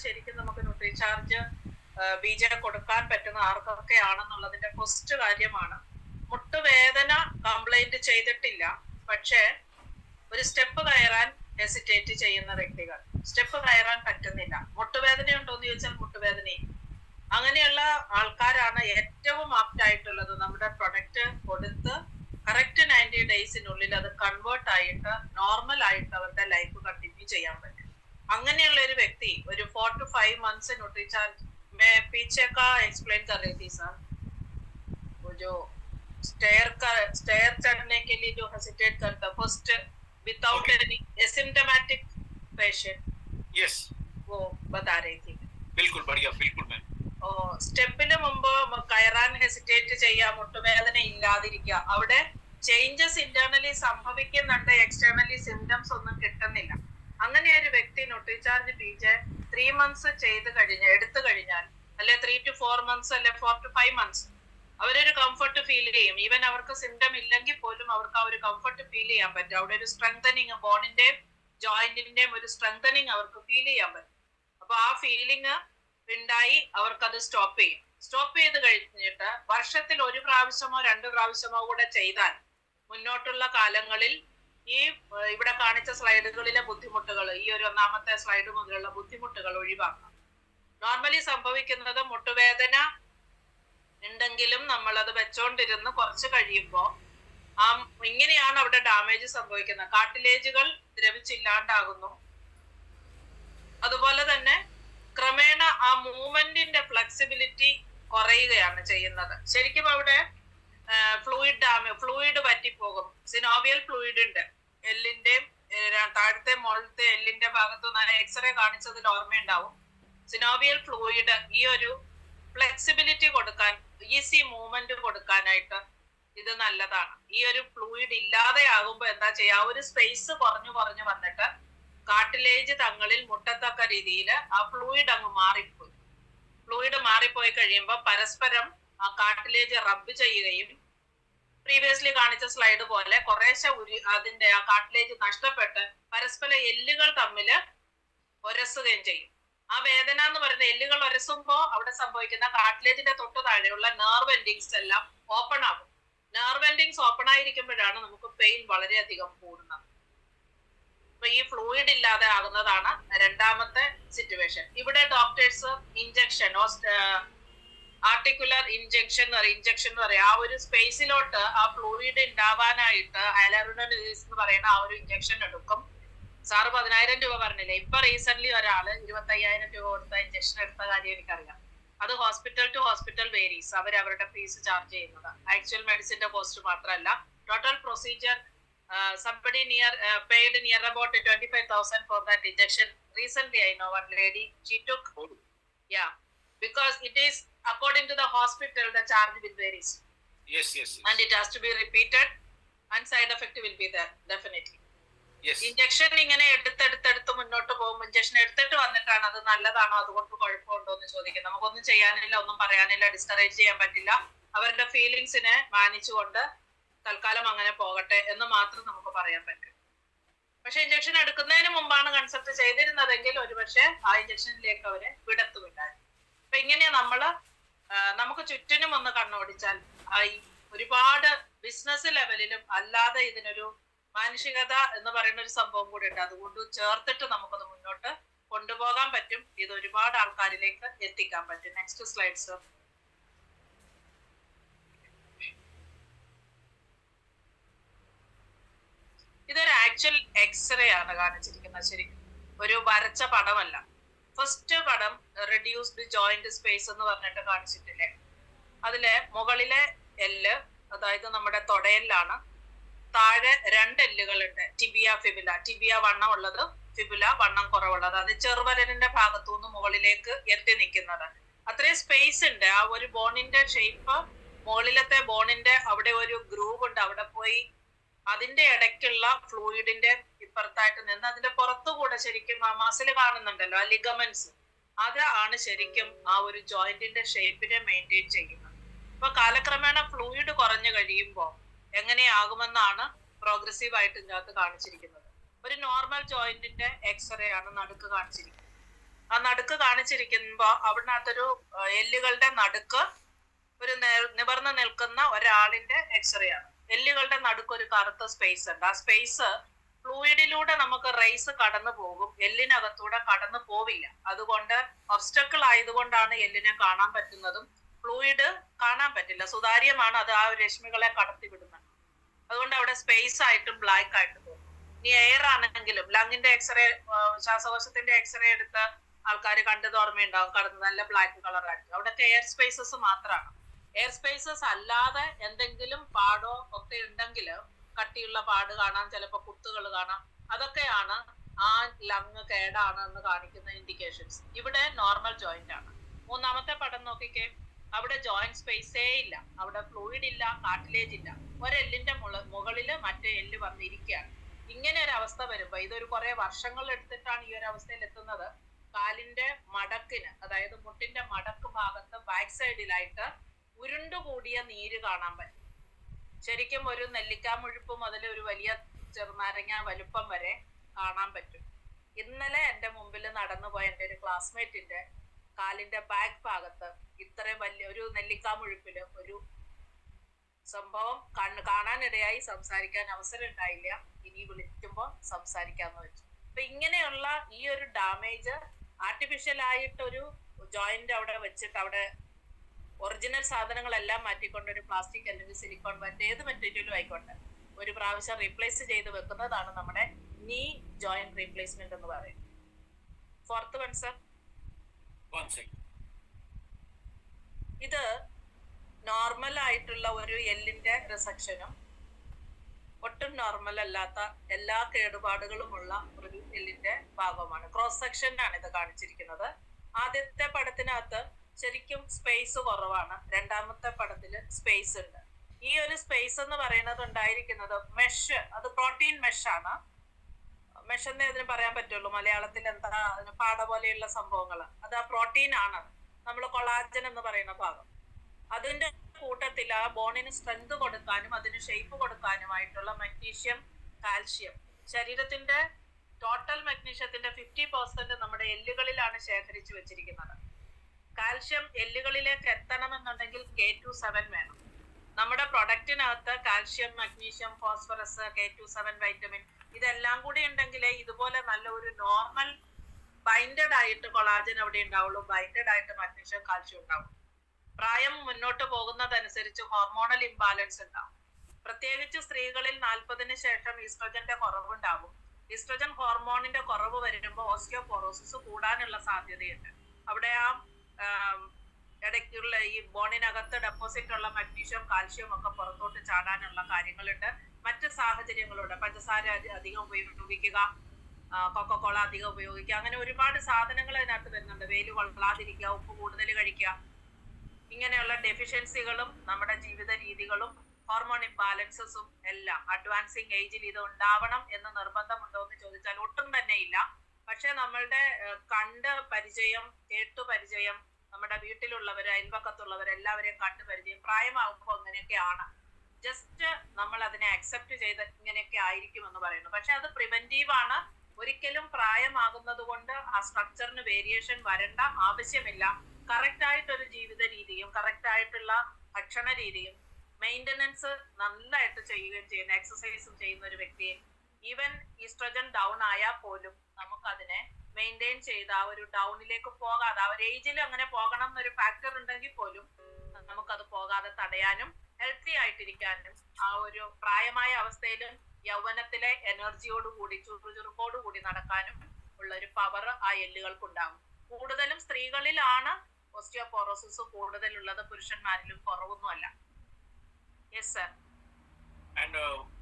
ശരിക്കും നമുക്ക് ന്യൂട്രിചാർജ് ബീജ കൊടുക്കാൻ പറ്റുന്ന ആർക്കൊക്കെയാണെന്നുള്ളതിന്റെ ഫസ്റ്റ് കാര്യമാണ്. മുട്ടുവേദന കംപ്ലൈന്റ് ചെയ്തിട്ടില്ല, പക്ഷേ ഒരു സ്റ്റെപ്പ് കയറാൻ ഹെസിറ്റേറ്റ് ചെയ്യുന്ന വ്യക്തികൾ, സ്റ്റെപ്പ് കയറാൻ പറ്റുന്നില്ല. മുട്ടുവേദനയുണ്ടോ എന്ന് ചോദിച്ചാൽ മുട്ടുവേദനയും. അങ്ങനെയുള്ള ആൾക്കാരാണ് ഏറ്റവും ആപ്റ്റ് ആയിട്ടുള്ളത് നമ്മുടെ പ്രൊഡക്റ്റ് കൊടുത്ത് കറക്റ്റ് 90 ഡേയ്സിനുള്ളിൽ അത് കൺവേർട്ട് ആയിട്ട് നോർമൽ ആയിട്ട് അവരുടെ ലൈഫ് കണ്ടിന്യൂ ചെയ്യാൻ പറ്റും. അങ്ങനെയുള്ള ഒരു വ്യക്തി ഒരു 4 to 5 months न्यूट्रीचार्ज मैं पीछे का एक्सप्लेन कर रही थी सर. वो जो स्टेयर चढ़ने के लिए जो हेसिटेट करता first without any asymptomatic patient, yes वो बता रही थी. बिल्कुल बढ़िया, बिल्कुल मैम. സ്റ്റെപ്പിന് മുമ്പ് കയറാൻ ഹെസിറ്റേറ്റ് ചെയ്യുക, മുട്ടുവേദന ഇല്ലാതിരിക്കുക, അവിടെ ചേഞ്ചസ് ഇന്റേണലി സംഭവിക്കുന്നുണ്ട്, എക്സ്റ്റേണലി സിംറ്റംസ് ഒന്നും കിട്ടുന്നില്ല. അങ്ങനെ ഒരു വ്യക്തി ന്യൂട്രിചാർജ് ബീജ 3 months എടുത്തു കഴിഞ്ഞാൽ, അല്ലെ 3 to 4 months, അല്ലെ 4 to 5 months, അവരൊരു കംഫർട്ട് ഫീൽ ചെയ്യും. ഈവൻ അവർക്ക് സിംറ്റം ഇല്ലെങ്കിൽ പോലും അവർക്ക് ആ ഒരു കംഫർട്ട് ഫീൽ ചെയ്യാൻ പറ്റും. അവിടെ ഒരു സ്ട്രെങ്തനിങ്, ബോണിന്റെയും ജോയിന്റിന്റെയും ഒരു സ്ട്രെങ്തനിങ് അവർക്ക് ഫീൽ ചെയ്യാൻ പറ്റും. അപ്പൊ ആ ഫീലിംഗ് ഉണ്ടായി അവർക്കത് സ്റ്റോപ്പ് ചെയ്യും. സ്റ്റോപ്പ് ചെയ്ത് കഴിഞ്ഞിട്ട് വർഷത്തിൽ 1 പ്രാവശ്യമോ 2 പ്രാവശ്യമോ കൂടെ ചെയ്താൽ മുന്നോട്ടുള്ള കാലങ്ങളിൽ ഈ ഇവിടെ കാണിച്ച സ്ലൈഡുകളിലെ ബുദ്ധിമുട്ടുകൾ, ഈ ഒരു 1ാമത്തെ സ്ലൈഡ് മുതലുള്ള ബുദ്ധിമുട്ടുകൾ ഒഴിവാക്കാം. നോർമലി സംഭവിക്കുന്നത് മുട്ടുവേദന ഉണ്ടെങ്കിലും നമ്മളത് വെച്ചോണ്ടിരുന്ന് കുറച്ച് കഴിയുമ്പോൾ ഇങ്ങനെയാണ് അവിടെ ഡാമേജ് സംഭവിക്കുന്നത്. കാർട്ടിലേജുകൾ ദ്രവിച്ചില്ലാണ്ടാകുന്നു. അതുപോലെ തന്നെ ക്രമേണ ആ മൂവ്മെന്റിന്റെ ഫ്ലെക്സിബിലിറ്റി കുറയുകയാണ് ചെയ്യുന്നത്. ശരിക്കും അവിടെ ഫ്ലൂയിഡ് പറ്റിപ്പോകും. സിനോവിയൽ ഫ്ലൂയിഡ് ഉണ്ട് എല്ലിന്റെയും താഴത്തെ മുകളിലത്തെ എല്ലിന്റെ ഭാഗത്ത് എക്സ്റേ കാണിച്ചതിൽ ഓർമ്മയുണ്ടാവും. സിനോവിയൽ ഫ്ലൂയിഡ് ഈ ഒരു ഫ്ലെക്സിബിലിറ്റി കൊടുക്കാൻ, ഈസി മൂവ്മെന്റ് കൊടുക്കാനായിട്ട് ഇത് നല്ലതാണ്. ഈ ഒരു ഫ്ലൂയിഡ് ഇല്ലാതെ ആകുമ്പോ എന്താ ചെയ്യാ, ഒരു സ്പേസ് കുറഞ്ഞു വന്നിട്ട് കാർട്ടിലേജ് തങ്ങളിൽ മുട്ടത്തക്ക രീതിയിൽ ആ ഫ്ലൂയിഡ് അങ്ങ് മാറിപ്പോയി. ഫ്ലൂയിഡ് മാറിപ്പോയി കഴിയുമ്പോൾ പരസ്പരം ആ കാർട്ടിലേജ് റബ്ബ് ചെയ്യുകയും പ്രീവിയസ്ലി കാണിച്ച സ്ലൈഡ് പോലെ കുറേശ്ശെ അതിന്റെ ആ കാർട്ടിലേജ് നഷ്ടപ്പെട്ട് പരസ്പര എല്ലുകൾ തമ്മിൽ ഒരസുകയും ചെയ്യും. ആ വേദന എന്ന് പറയുന്ന എല്ലുകൾ ഒരസുമ്പോ അവിടെ സംഭവിക്കുന്ന കാർട്ടിലേജിന്റെ തൊട്ട് താഴെയുള്ള നെർവ് എൻഡിങ്സ് എല്ലാം ഓപ്പൺ ആകും. നെർവ് എൻഡിങ്സ് ഓപ്പൺ ആയിരിക്കുമ്പോഴാണ് നമുക്ക് പെയിൻ വളരെയധികം കൂടുന്നത്. അപ്പൊ ഈ ഫ്ലൂയിഡ് ഇല്ലാതെ ആകുന്നതാണ് 2ാമത്തെ സിറ്റുവേഷൻ. ഇവിടെ ഡോക്ടേഴ്സ് ഇഞ്ചക്ഷൻ, ആർട്ടിക്കുലർ ഇഞ്ചക്ഷൻ എന്ന് പറയാം, ആ ഒരു സ്പേസിലോട്ട് ആ ഫ്ലൂയിഡ് ഉണ്ടാവാനായിട്ട് ഹൈലറുറോണിസ് എന്ന് പറയുന്ന ആ ഒരു ഇഞ്ചക്ഷൻ എടുക്കും. സാറ് 10,000 രൂപ പറഞ്ഞില്ലേ, ഇപ്പൊ റീസെന്റ് ഒരാള് 25,000 രൂപ കൊടുത്ത ഇഞ്ചക്ഷൻ എടുത്ത കാര്യം എനിക്കറിയാം. അത് ഹോസ്പിറ്റൽ ടു ഹോസ്പിറ്റൽ വേരീസ്, അവരുടെ ഫീസ് ചാർജ് ചെയ്യുന്നത്. ആക്ച്വൽ മെഡിസിന്റെ കോസ്റ്റ് മാത്രമല്ല, total procedure somebody paid near about 25,000 for that injection. Recently I know one lady, she took, yeah, because it is according to the hospital the charge will vary. Yes. And it has to be repeated and side effect will be there definitely. Yes. Injection ഇങ്ങനെ എടുത്തെടുത്ത് മുന്നോട്ട് പോകും. Injection എടുത്തിട്ട് വന്നിട്ടാണ് അത് നല്ലതാണോ അതുകൊണ്ട് കുഴപ്പമുണ്ടോ എന്ന് ചോദിക്കുന്നത്. നമുക്കൊന്നും ചെയ്യാനില്ല, ഒന്നും പറയാനില്ല, ഡിസ്കറേജ് ചെയ്യാൻ പറ്റില്ല. അവരുടെ ഫീലിങ്സിനെ മാനിച്ചുകൊണ്ട് തൽക്കാലം അങ്ങനെ പോകട്ടെ എന്ന് മാത്രം നമുക്ക് പറയാൻ പറ്റും. പക്ഷെ ഇഞ്ചക്ഷൻ എടുക്കുന്നതിന് മുമ്പാണ് കൺസൾട്ട് ചെയ്തിരുന്നതെങ്കിൽ ഒരുപക്ഷെ ആ ഇഞ്ചക്ഷനിലേക്ക് അവരെ വിടത്തുമില്ലായിരുന്നു. അപ്പൊ ഇങ്ങനെ നമുക്ക് ചുറ്റിനും ഒന്ന് കണ്ണോടിച്ചാൽ ഒരുപാട് ബിസിനസ് ലെവലിലും അല്ലാതെ ഇതിനൊരു മാനുഷികത എന്ന് പറയുന്ന ഒരു സംഭവം കൂടി ഉണ്ട്. അതുകൊണ്ട് ചേർത്തിട്ട് നമുക്കത് മുന്നോട്ട് കൊണ്ടുപോകാൻ പറ്റും. ഇത് ഒരുപാട് ആൾക്കാരിലേക്ക് എത്തിക്കാൻ പറ്റും. Next slide sir. ഇതൊരു ആക്ച്വൽ എക്സ്റേ ആണ് കാണിച്ചിരിക്കുന്നത്. ശരിക്കും ഒരു വരച്ച പടമല്ല. ഫസ്റ്റ് പടം റെഡ്യൂസ്ഡ് ജോയിന്റ് സ്പേസ് എന്ന് പറഞ്ഞിട്ട് കാണിച്ചിട്ടില്ലേ, അതിലെ മുകളിലെ എല്ല്, അതായത് നമ്മുടെ തൊടയെല്ലാണ്. താഴെ 2 എല്ലുകളുണ്ട്, ടിബിയ ഫിബുല. ടിബിയ വണ്ണം ഉള്ളത്, ഫിബുല വണ്ണം കുറവുള്ളത്. അത് ചെറുവരലിന്റെ ഭാഗത്തുനിന്ന് മുകളിലേക്ക് എത്തി നിൽക്കുന്നത്. അത്രയും സ്പേസ് ഉണ്ട്. ആ ഒരു ബോണിന്റെ ഷേപ്പ്, മുകളിലത്തെ ബോണിന്റെ അവിടെ ഒരു ഗ്രൂവ് ഉണ്ട്. അവിടെ പോയി അതിന്റെ ഇടയ്ക്കുള്ള ഫ്ലൂയിഡിന്റെ ഇപ്പുറത്തായിട്ട് നിന്ന് അതിന്റെ പുറത്തുകൂടെ ശരിക്കും ആ മസിൽ കാണുന്നുണ്ടല്ലോ, ആ ലിഗമെന്റ്സ്, അതാണ് ശരിക്കും ആ ഒരു ജോയിന്റിന്റെ ഷേപ്പിനെ മെയിൻറ്റെയിൻ ചെയ്യുന്നത്. അപ്പൊ കാലക്രമേണ ഫ്ലൂയിഡ് കുറഞ്ഞു കഴിയുമ്പോൾ എങ്ങനെയാകുമെന്നാണ് പ്രോഗ്രസീവ് ആയിട്ട് ഇതിനകത്ത് കാണിച്ചിരിക്കുന്നത്. ഒരു നോർമൽ ജോയിന്റിന്റെ എക്സ്റേ ആണ് നടുക്ക് കാണിച്ചിരിക്കുന്നത്. ആ നടുക്ക് കാണിച്ചിരിക്കുമ്പോ അവിടനകത്തൊരു എല്ലുകളുടെ നടുക്ക് ഒരു നിവർന്ന് നിൽക്കുന്ന ഒരാളിന്റെ എക്സ്റേ ആണ്. എല്ലുകളുടെ നടുക്ക് ഒരു കറുത്ത സ്പേസ് ഉണ്ട്. ആ സ്പേസ് ഫ്ലൂയിഡിലൂടെ നമുക്ക് റേസ് കടന്നു പോകും, എല്ലിനകത്തൂടെ കടന്നു പോവില്ല. അതുകൊണ്ട് ഒബ്സ്റ്റക്കിൾ ആയതുകൊണ്ടാണ് എല്ലിനെ കാണാൻ പറ്റുന്നതും ഫ്ലൂയിഡ് കാണാൻ പറ്റില്ല. സുതാര്യമാണ്, അത് ആ രശ്മികളെ കടത്തി വിടുന്നത്. അതുകൊണ്ട് അവിടെ സ്പേസ് ആയിട്ടും ബ്ലാക്ക് ആയിട്ട് പോകും. ഇനി എയർ ആണെങ്കിലും ലങ്ങിന്റെ എക്സ്റേ, ശ്വാസകോശത്തിന്റെ എക്സ്റേ എടുത്ത് ആൾക്കാർ കണ്ടത് ഓർമ്മയുണ്ടാവും, കടന്ന് നല്ല ബ്ലാക്ക് കളർ ആയിരിക്കും. അവിടെ എയർ സ്പേസസ് മാത്രമാണ്. എയർ സ്പേസസ് അല്ലാതെ എന്തെങ്കിലും പാടോ ഒക്കെ ഉണ്ടെങ്കിൽ കട്ടിയുള്ള പാട് കാണാം, ചിലപ്പോൾ കുത്തുകൾ കാണാം. അതൊക്കെയാണ് ആ ലങ് കേടാണ് എന്ന് കാണിക്കുന്ന ഇൻഡിക്കേഷൻസ്. ഇവിടെ നോർമൽ ജോയിന്റ് ആണ്. മൂന്നാമത്തെ പടം നോക്കിക്കേ, അവിടെ ജോയിന്റ് സ്പേസേ ഇല്ല, അവിടെ ഫ്ലൂയിഡ് ഇല്ല, കാർട്ടിലേജ് ഇല്ല. ഒരെല്ലിന്റെ മുകളില് മറ്റേ എല്ല് വന്നിരിക്കുകയാണ്. ഇങ്ങനെ ഒരു അവസ്ഥ വരുമ്പോ, ഇതൊരു കുറെ വർഷങ്ങൾ എടുത്തിട്ടാണ് ഈ ഒരു അവസ്ഥയിൽ എത്തുന്നത്. കാലിന്റെ മടക്കിന്, അതായത് മുട്ടിന്റെ മടക്ക് ഭാഗത്ത് ബാക്ക് സൈഡിലായിട്ട് ഉരുണ്ടുകൂടിയ നീര് കാണാൻ പറ്റും. ശരിക്കും ഒരു നെല്ലിക്കാമുഴുപ്പ് മുതൽ ഒരു വലിയ ചെറുനാരങ്ങ വലുപ്പം വരെ കാണാൻ പറ്റും. ഇന്നലെ എൻ്റെ മുമ്പിൽ നടന്നു പോയ എൻ്റെ ഒരു ക്ലാസ്മേറ്റിന്റെ കാലിന്റെ ബാക്ക് ഭാഗത്ത് ഇത്രയും വലിയ ഒരു നെല്ലിക്കാമുഴുപ്പില് ഒരു സംഭവം കാണാനിടയായി. സംസാരിക്കാൻ അവസരം ഉണ്ടായില്ല, ഇനി വിളിക്കുമ്പോൾ സംസാരിക്കാന്ന് വെച്ചു. അപ്പൊ ഇങ്ങനെയുള്ള ഈ ഒരു ഡാമേജ് ആർട്ടിഫിഷ്യൽ ആയിട്ടൊരു ജോയിന്റ് അവിടെ വെച്ചിട്ട്, അവിടെ ഒറിജിനൽ സാധനങ്ങളെല്ലാം മാറ്റിക്കൊണ്ട് ഒരു പ്ലാസ്റ്റിക് അല്ലെങ്കിൽ സിലിക്കോൺ ഏത് മെറ്റീരിയലും ആയിക്കോട്ടെ ഒരു പ്രാവശ്യം റീപ്ലേസ് ചെയ്ത് വെക്കുന്നതാണ് നമ്മുടെ നീ ജോയിന്റ് റീപ്ലേസ്മെന്റ് എന്ന് പറയുന്നത്. ഫോർത്ത് വൺ സർ, ഇത് നോർമൽ ആയിട്ടുള്ള ഒരു എല്ലിന്റെ റിസക്ഷനും ഒട്ടും നോർമൽ അല്ലാത്ത എല്ലാ കേടുപാടുകളുമുള്ള ഒരു എല്ലിന്റെ ഭാഗമാണ്. ക്രോസ് സെക്ഷനാണ് ഇത് കാണിച്ചിരിക്കുന്നത്. ആദ്യത്തെ പടത്തിനകത്ത് ശരിക്കും സ്പേസ് കുറവാണ്, രണ്ടാമത്തെ പടത്തില് സ്പേസ് ഉണ്ട്. ഈ ഒരു സ്പേസ് എന്ന് പറയുന്നത് ഉണ്ടായിരിക്കുന്നത് മെഷ്, അത് പ്രോട്ടീൻ മെഷ് ആണ്. മെഷ് എന്നേ ഇതിന് പറയാൻ പറ്റുള്ളൂ, മലയാളത്തിൽ എന്താ അതിന് പാട പോലെയുള്ള സംഭവങ്ങൾ, അത് ആ പ്രോട്ടീൻ ആണ്. നമ്മൾ കൊളാജൻ എന്ന് പറയുന്ന ഭാഗം, അതിന്റെ കൂട്ടത്തിൽ ആ ബോണിന് സ്ട്രെങ്ത് കൊടുക്കാനും അതിന് ഷേപ്പ് കൊടുക്കാനുമായിട്ടുള്ള മഗ്നീഷ്യം, കാൽഷ്യം. ശരീരത്തിന്റെ ടോട്ടൽ മഗ്നീഷ്യത്തിന്റെ 50% നമ്മുടെ എല്ലുകളിലാണ് ശേഖരിച്ചു വെച്ചിരിക്കുന്നത്. കാൽഷ്യം എല്ലുകളിലേക്ക് എത്തണമെന്നുണ്ടെങ്കിൽ K27 വേണം. നമ്മുടെ പ്രൊഡക്റ്റിനകത്ത് calcium, magnesium, phosphorus, K27 vitamin ഇതെല്ലാം കൂടി ഉണ്ടെങ്കിലേ ഇതുപോലെ നല്ല ഒരു നോർമൽ ബൈൻഡഡ് ആയിട്ട് കൊളാജൻ അവിടെ ഉണ്ടാവുള്ളൂ, ബൈൻഡഡ് ആയിട്ട് മഗ്നീഷ്യം, കാൽഷ്യം ഉണ്ടാവും. പ്രായം മുന്നോട്ട് പോകുന്നതനുസരിച്ച് ഹോർമോണൽ ഇംബാലൻസ് ഉണ്ടാവും. പ്രത്യേകിച്ച് സ്ത്രീകളിൽ 40-ന് ശേഷം ഈസ്ട്രജന്റെ കുറവുണ്ടാവും. ഈസ്ട്രജൻ ഹോർമോണിന്റെ കുറവ് വരുമ്പോൾ ഓസ്റ്റിയോപോറോസിസ് കൂടാനുള്ള സാധ്യതയുണ്ട്. അവിടെ ആ ഇടയ്ക്കുള്ള ഈ ബോണിനകത്ത് ഡെപ്പോസിറ്റ് ഉള്ള മഗ്നീഷ്യം, കാൽഷ്യം ഒക്കെ പുറത്തോട്ട് ചാടാനുള്ള കാര്യങ്ങളുണ്ട്. മറ്റ് സാഹചര്യങ്ങളുണ്ട്, പഞ്ചസാര അധികം ഉപയോഗിക്കുക, കൊക്കക്കോള അധികം ഉപയോഗിക്കുക, അങ്ങനെ ഒരുപാട് സാധനങ്ങൾ അതിനകത്ത് വരുന്നുണ്ട്. വെയിൽ കൊള്ളാതിരിക്കുക, ഉപ്പ് കൂടുതൽ കഴിക്കുക, ഇങ്ങനെയുള്ള ഡെഫിഷ്യൻസികളും നമ്മുടെ ജീവിത രീതികളും ഹോർമോൺ ഇംബാലൻസസും എല്ലാം അഡ്വാൻസിങ് ഏജിൽ ഇത് ഉണ്ടാവണം എന്ന് നിർബന്ധമുണ്ടോ എന്ന് ചോദിച്ചാൽ ഒട്ടും തന്നെ ഇല്ല. പക്ഷെ നമ്മളുടെ കണ്ട് പരിചയം, കേട്ടു പരിചയം, നമ്മുടെ വീട്ടിലുള്ളവർ, അയൽപക്കത്തുള്ളവർ എല്ലാവരെയും കണ്ടു പരിചയം, പ്രായമാകുമ്പോൾ അങ്ങനെയൊക്കെയാണ്. ജസ്റ്റ് നമ്മൾ അതിനെ അക്സെപ്റ്റ് ചെയ്ത് ഇങ്ങനെയൊക്കെ ആയിരിക്കും എന്ന് പറയുന്നു. പക്ഷെ അത് പ്രിവെന്റീവ് ആണ്. ഒരിക്കലും പ്രായമാകുന്നത് കൊണ്ട് ആ സ്ട്രക്ചറിന് വേരിയേഷൻ വരേണ്ട ആവശ്യമില്ല. കറക്റ്റ് ആയിട്ടൊരു ജീവിത രീതിയും കറക്റ്റ് ആയിട്ടുള്ള ഭക്ഷണ രീതിയും മെയിൻ്റനൻസ് നന്നായിട്ട് ചെയ്യുകയും ചെയ്യുന്ന, എക്സസൈസും ചെയ്യുന്ന ഒരു വ്യക്തിയെ ഈവൻ ഈസ്ട്രജൻ ഡൗൺ ആയാൽ പോലും നമുക്കതിനെ മെയിൻറ്റെയിൻ ചെയ്ത് ആ ഒരു ഡൗണിലേക്ക് പോകാതെ, ആ ഒരു ഏജിൽ അങ്ങനെ പോകണം എന്നൊരു ഫാക്ടർ ഉണ്ടെങ്കിൽ പോലും നമുക്കത് പോകാതെ തടയാനും ഹെൽത്തി ആയിട്ടിരിക്കാനും ആ ഒരു പ്രായമായ അവസ്ഥയിലും യൗവനത്തിലെ എനർജിയോടുകൂടി ചുറുചുറുക്കോടുകൂടി നടക്കാനും ഉള്ള ഒരു പവർ ആ എല്ലുകൾക്കുണ്ടാകും. കൂടുതലും സ്ത്രീകളിലാണ് ഓസ്റ്റിയോപോറോസിസ് കൂടുതലുള്ളത്, പുരുഷന്മാരിലും കുറവൊന്നുമല്ല. Yes sir. And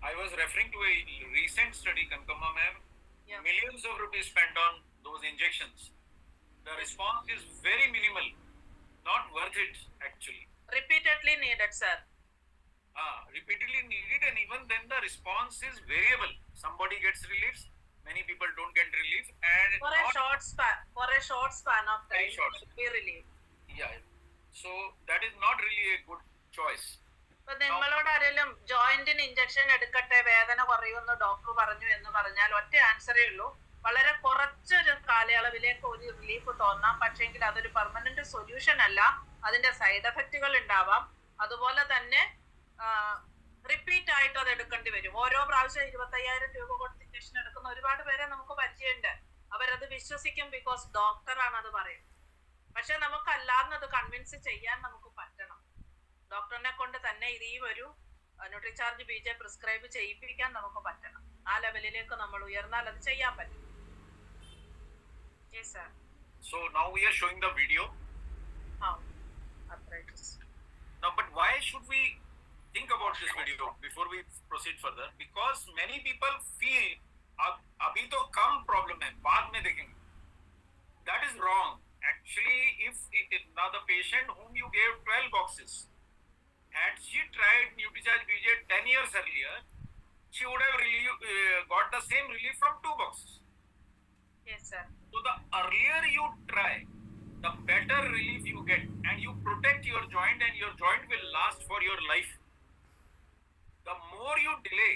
I was referring to a recent study, Kankama ma'am. Yeah. Millions of rupees spent on those injections. The response is very minimal, not worth it actually. Repeatedly needed, sir. Repeatedly needed, and even then the response is variable. Somebody gets relief, many people don't get relief, and for a short span of time, be relieved. Yeah. So that is not really a good choice. ഇപ്പൊ നിങ്ങളോട് ആരെങ്കിലും ജോയിന്റിന് injection എടുക്കട്ടെ, വേദന കുറയുമെന്ന് doctor പറഞ്ഞു എന്ന് പറഞ്ഞാൽ ഒറ്റ ആൻസറേ ഉള്ളൂ, വളരെ കുറച്ചൊരു കാലയളവിലേക്ക് ഒരു റിലീഫ് തോന്നാം, പക്ഷെങ്കിൽ അതൊരു പെർമനന്റ് സൊല്യൂഷൻ അല്ല. അതിന്റെ സൈഡ് എഫക്റ്റുകൾ ഉണ്ടാവാം. അതുപോലെ തന്നെ റിപ്പീറ്റ് ആയിട്ട് അത് എടുക്കേണ്ടി വരും. ഓരോ പ്രാവശ്യം 25,000 രൂപ കൊടുത്ത് ഇഞ്ചക്ഷൻ എടുക്കുന്ന ഒരുപാട് പേരെ നമുക്ക് പരിചയമുണ്ട്. അവരത് വിശ്വസിക്കും, ബിക്കോസ് ഡോക്ടറാണ് അത് പറയുന്നത്. പക്ഷെ നമുക്കല്ലാതെ അത് കൺവിൻസ് ചെയ്യാൻ നമുക്ക് പറ്റണം. ഡോക്ടറിനെ കൊണ്ട് തന്നെ ഇത് ഈ ഒരു ന്യൂട്രിചാർജ് BJ പ്രിസ്ക്രൈബ് ചെയ്യിപ്പിക്കാൻ നമുക്ക് പറ്റണം. ആ ലെവലിലേക്ക് നമ്മൾ ഉയർന്നാൽ അത് ചെയ്യാൻ പറ്റും. Yes, sir. So now we are showing the video. How? Arthritis. Now, but why should we think about this video before we proceed further? Because many people feel abhi to kam problem hai, baad mein dekhenge. That is wrong. Actually, if now the patient whom you gave 12 boxes, had she tried Nutricharge BJ 10 years earlier, she would have got the same relief from 2 boxes. Yes, sir. So the earlier you try, the better relief you get, and you protect your joint, and your joint will last for your life. The more you delay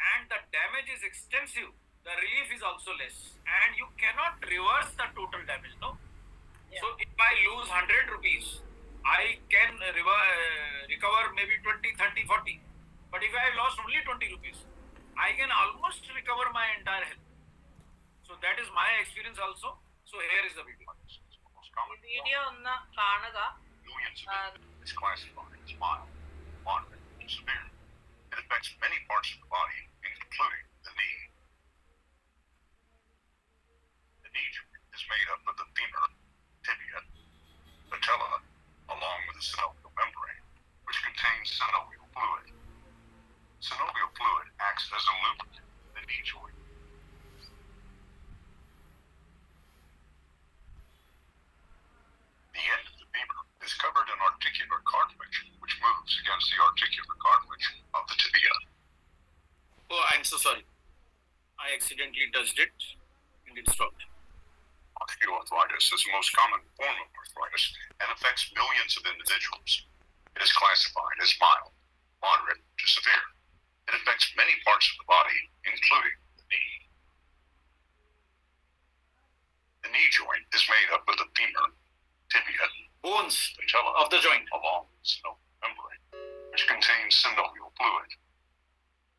and the damage is extensive, the relief is also less, and you cannot reverse the total damage, no? Yeah. So if I lose 100 rupees, I can recover maybe 20, 30, 40. But if I lost only 20 rupees, I can almost recover my entire health. So that is my experience also. So here is the video. Video ഒന്ന് കാണുക. It's classified as mild, moderate, and severe. It affects many parts of the body, including the knee. The knee joint is made up of the femur, tibia, patella, along with the synovial membrane, which contains synovial fluid. Synovial fluid acts as a lubricant in the knee joint. The end of the femur is covered in articular cartilage, which moves against the articular cartilage of the tibia. Oh, I'm so sorry. I accidentally touched it and it stopped. Osteoarthritis is the most common form of arthritis and affects millions of individuals. It is classified as mild, moderate, to severe. It affects many parts of the body, including the knee. The knee joint is made up of the femur, tibia, Bones patella of the joint. along with the synovial membrane, which contains synovial fluid.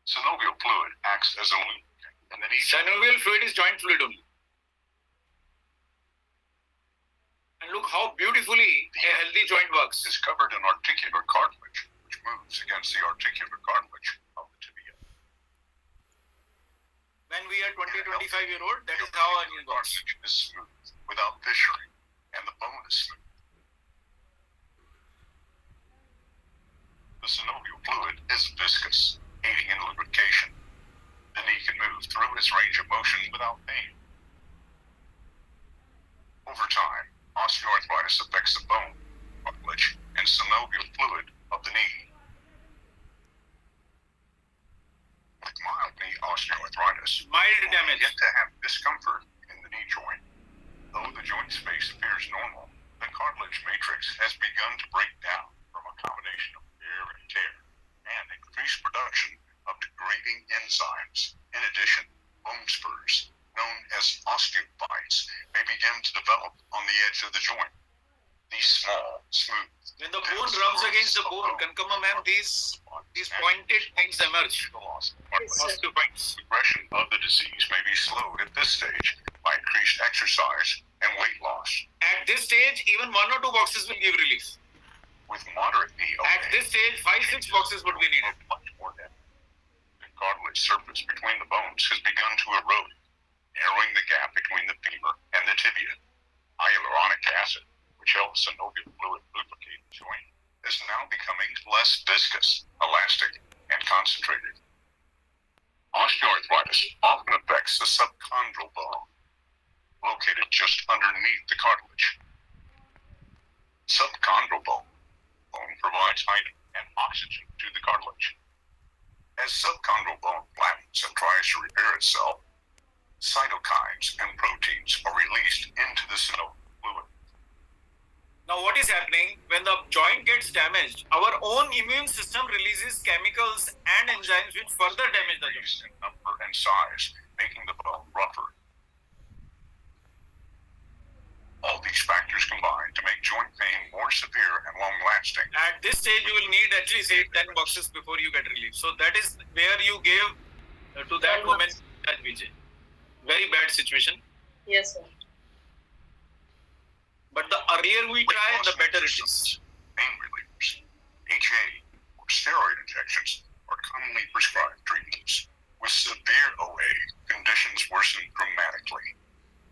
Synovial fluid acts as a lubricant in the knee joint. Synovial fluid is joint fluid only. And look how beautifully a healthy joint works. Is covered in articular cartilage, which moves against the articular cartilage of the tibia. When we are 20, 25-year-old, that is how our knee works. Cartilage is smooth, without fissuring, and the bone is smooth. The synovial fluid is viscous, aiding in lubrication. The knee can move through its range of motion without pain. Over time, osteoarthritis affects the bone, cartilage, and synovial fluid of the knee. With mild knee osteoarthritis, Mild you damage. get to have discomfort in the knee joint. Though the joint space appears normal, the cartilage matrix has begun to break down from a combination of wear and tear and increased production of degrading enzymes. In addition, bone spurs, known as osteophytes, may begin to develop on the edge of the joint. These small, smooth, When the bone rubs against the bone, Kankama ma'am, these pointed things emerge. Osteophytes. Progression of the disease may be slowed at this stage by increased exercise and weight loss. At this stage, even 1 or 2 boxes will give relief. With moderate knee At this stage, 5, 6 boxes would be needed. much more damage. The cartilage surface between the bones has begun to erode, narrowing the gap between the femur and the tibia. Hyaluronic acid, which helps synovial fluid lubricate the joint, is now becoming less viscous, elastic, and concentrated. Osteoarthritis often affects the subchondral bone, located just underneath the cartilage. Subchondral bone provides height and oxygen to the cartilage. As subchondral bone flattens and tries to repair itself, cytokines and proteins are released into the synovial fluid. Now what is happening when the joint gets damaged? Our own immune system releases chemicals and enzymes which further damage the joint. In number and size making the bone rougher. All these factors combine to make joint pain more severe and long-lasting. At this stage, you will need at least 8-10 boxes before you get relief. So that is where you gave to that woman at Vijay. Very bad situation. Yes, sir. But the earlier we try, the better it is. Pain relievers, HA, or steroid injections are commonly prescribed treatments. With severe OA, conditions worsen dramatically.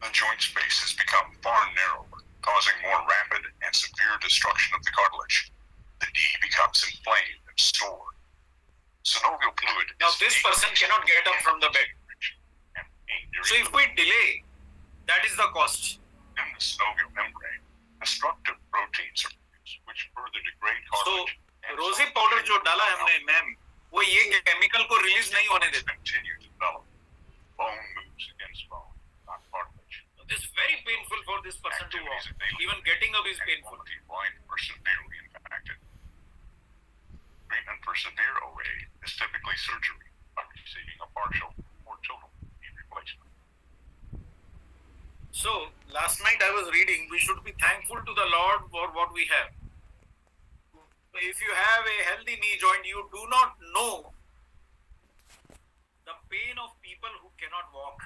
The joint space has become far narrower, causing more rapid and severe destruction of the cartilage. The knee becomes inflamed and sore. Synovial fluid. Now this person cannot get up from the bed. So if we delay, that is the cost. In the synovial membrane, destructive proteins are produced which further degrade So cartilage. रोजी powder जो डाला है हमने ma'am, वो ये chemical को release नहीं होने देता. Continue to develop. Bone moves against bone, not cartilage. This is very painful for this person to walk. Even getting up is painful. Blind or severely impacted. Treatment for severe OA is typically surgery by receiving a partial or total knee replacement. So last night I was reading, we should be thankful to the Lord for what we have. If you have a healthy knee joint, you do not know the pain of people who cannot walk,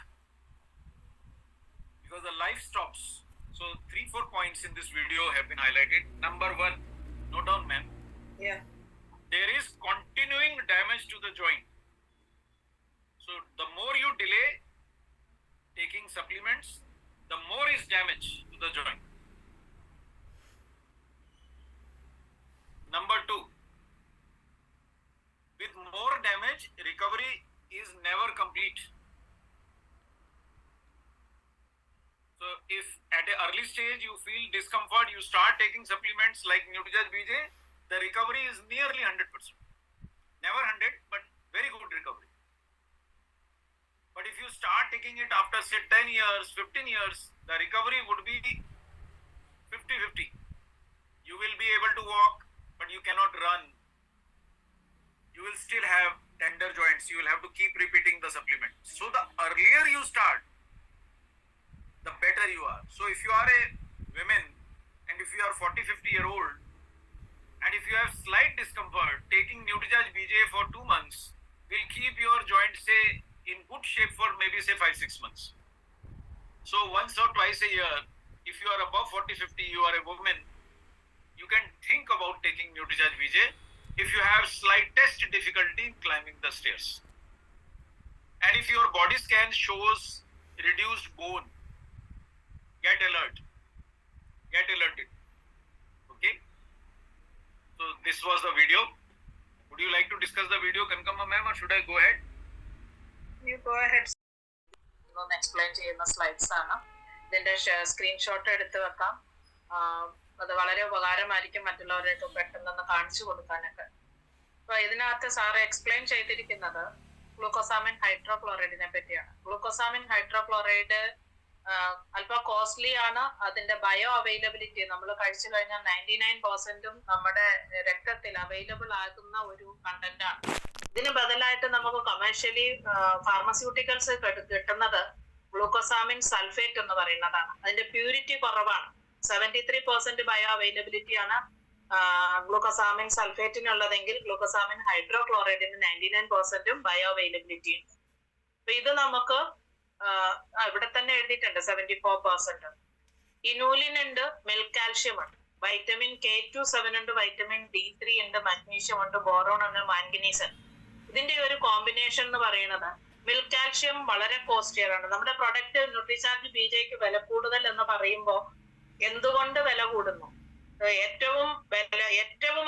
because the life stops. So 3-4 points in this video have been highlighted. Number 1, note down ma'am, Yeah. there is continuing damage to the joint. So the more you delay taking supplements, the more is damage to the joint. Number 2, with more damage, recovery is never complete. So if at an early stage you feel discomfort, you start taking supplements like Nutrichurch BJ, the recovery is nearly 100%. Never 100, but very good recovery. But if you start taking it after say 10 years, 15 years, the recovery would be 50-50. You will be able to walk, but you cannot run. You will still have tender joints. You will have to keep repeating the supplement. So the earlier you start, the better you are. So if you are a woman and if you are 40-50-year-old and if you have slight discomfort, taking Nutrichurch BJ for 2 months will keep your joint say in good shape for maybe say 5-6 months. So once or twice a year, if you are above 40-50, you are a woman, you can think about taking Nutrichurch BJ if you have slightest difficulty in climbing the stairs. And if your body scan shows reduced bone, get alerted. Okay? So this was the video. Would you like to discuss the video, Kankama ma'am, or should I go ahead? You go ahead. ഒന്ന് explain ചെയ്യുന്ന slides ആണ്. ഇതിന്റെ screenshot എടുത്ത് വെക്കാം. അത് വളരെ ഉപകാരമായിരിക്കും മറ്റുള്ളവരെയൊക്കെ പെട്ടെന്ന് കാണിച്ചു കൊടുക്കാനൊക്കെ. അപ്പൊ ഇതിനകത്ത് സാറ് എക്സ്പ്ലെയിൻ ചെയ്തിരിക്കുന്നത് ഗ്ലൂക്കോസാമിൻ ഹൈഡ്രോക്ലോറൈഡിനെ പറ്റിയാണ്. ഗ്ലൂക്കോസാമിൻ ഹൈഡ്രോക്ലോറൈഡ് അല്പം കോസ്റ്റ്ലി ആണ്. അതിന്റെ ബയോ അവൈലബിലിറ്റി നമ്മൾ കഴിച്ചു കഴിഞ്ഞാൽ 99% നമ്മുടെ രക്തത്തിൽ അവൈലബിൾ ആകുന്ന ഒരു കണ്ടന്റ് ആണ്. ഇതിന് ബദലായിട്ട് നമുക്ക് കമേഴ്ഷ്യലി ഫാർമസ്യൂട്ടിക്കൽസ് കിട്ടുന്നത് ഗ്ലൂക്കോസാമിൻ സൾഫേറ്റ് എന്ന് പറയുന്നതാണ്. അതിന്റെ പ്യൂരിറ്റി കുറവാണ്. 73% ബയോ അവൈലബിലിറ്റി ആണ് ഗ്ലൂക്കോസാമിൻ സൾഫേറ്റിനുള്ളതെങ്കിൽ ഗ്ലൂക്കോസാമിൻ ഹൈഡ്രോക്ലോറൈഡിന് 99% ബയോ അവൈലബിലിറ്റി ഉണ്ട്. അപ്പൊ ഇത് നമുക്ക് ഇവിടെ തന്നെ എഴുതിയിട്ടുണ്ട് 74%. ഇനൂലിൻ ഉണ്ട്, മിൽക്ക് കാൽഷ്യം ഉണ്ട്, വൈറ്റമിൻ K27 ഉണ്ട്, വൈറ്റമിൻ D3 ഉണ്ട്, മഗ്നീഷ്യം ഉണ്ട്, ബോറോൺ ഉണ്ട്, മാംഗനീസ് ഉണ്ട്. ഇതിന്റെ ഒരു കോമ്പിനേഷൻ എന്ന് പറയുന്നത് മിൽക്ക് കാൽഷ്യം വളരെ കോസ്റ്റ്ലിയർ ആണ്. നമ്മുടെ പ്രൊഡക്റ്റ് ന്യൂട്രിചാർജ് BJക്ക് വില കൂടുതൽ എന്ന് പറയുമ്പോൾ എന്തുകൊണ്ട് വില കൂടുന്നു? ഏറ്റവും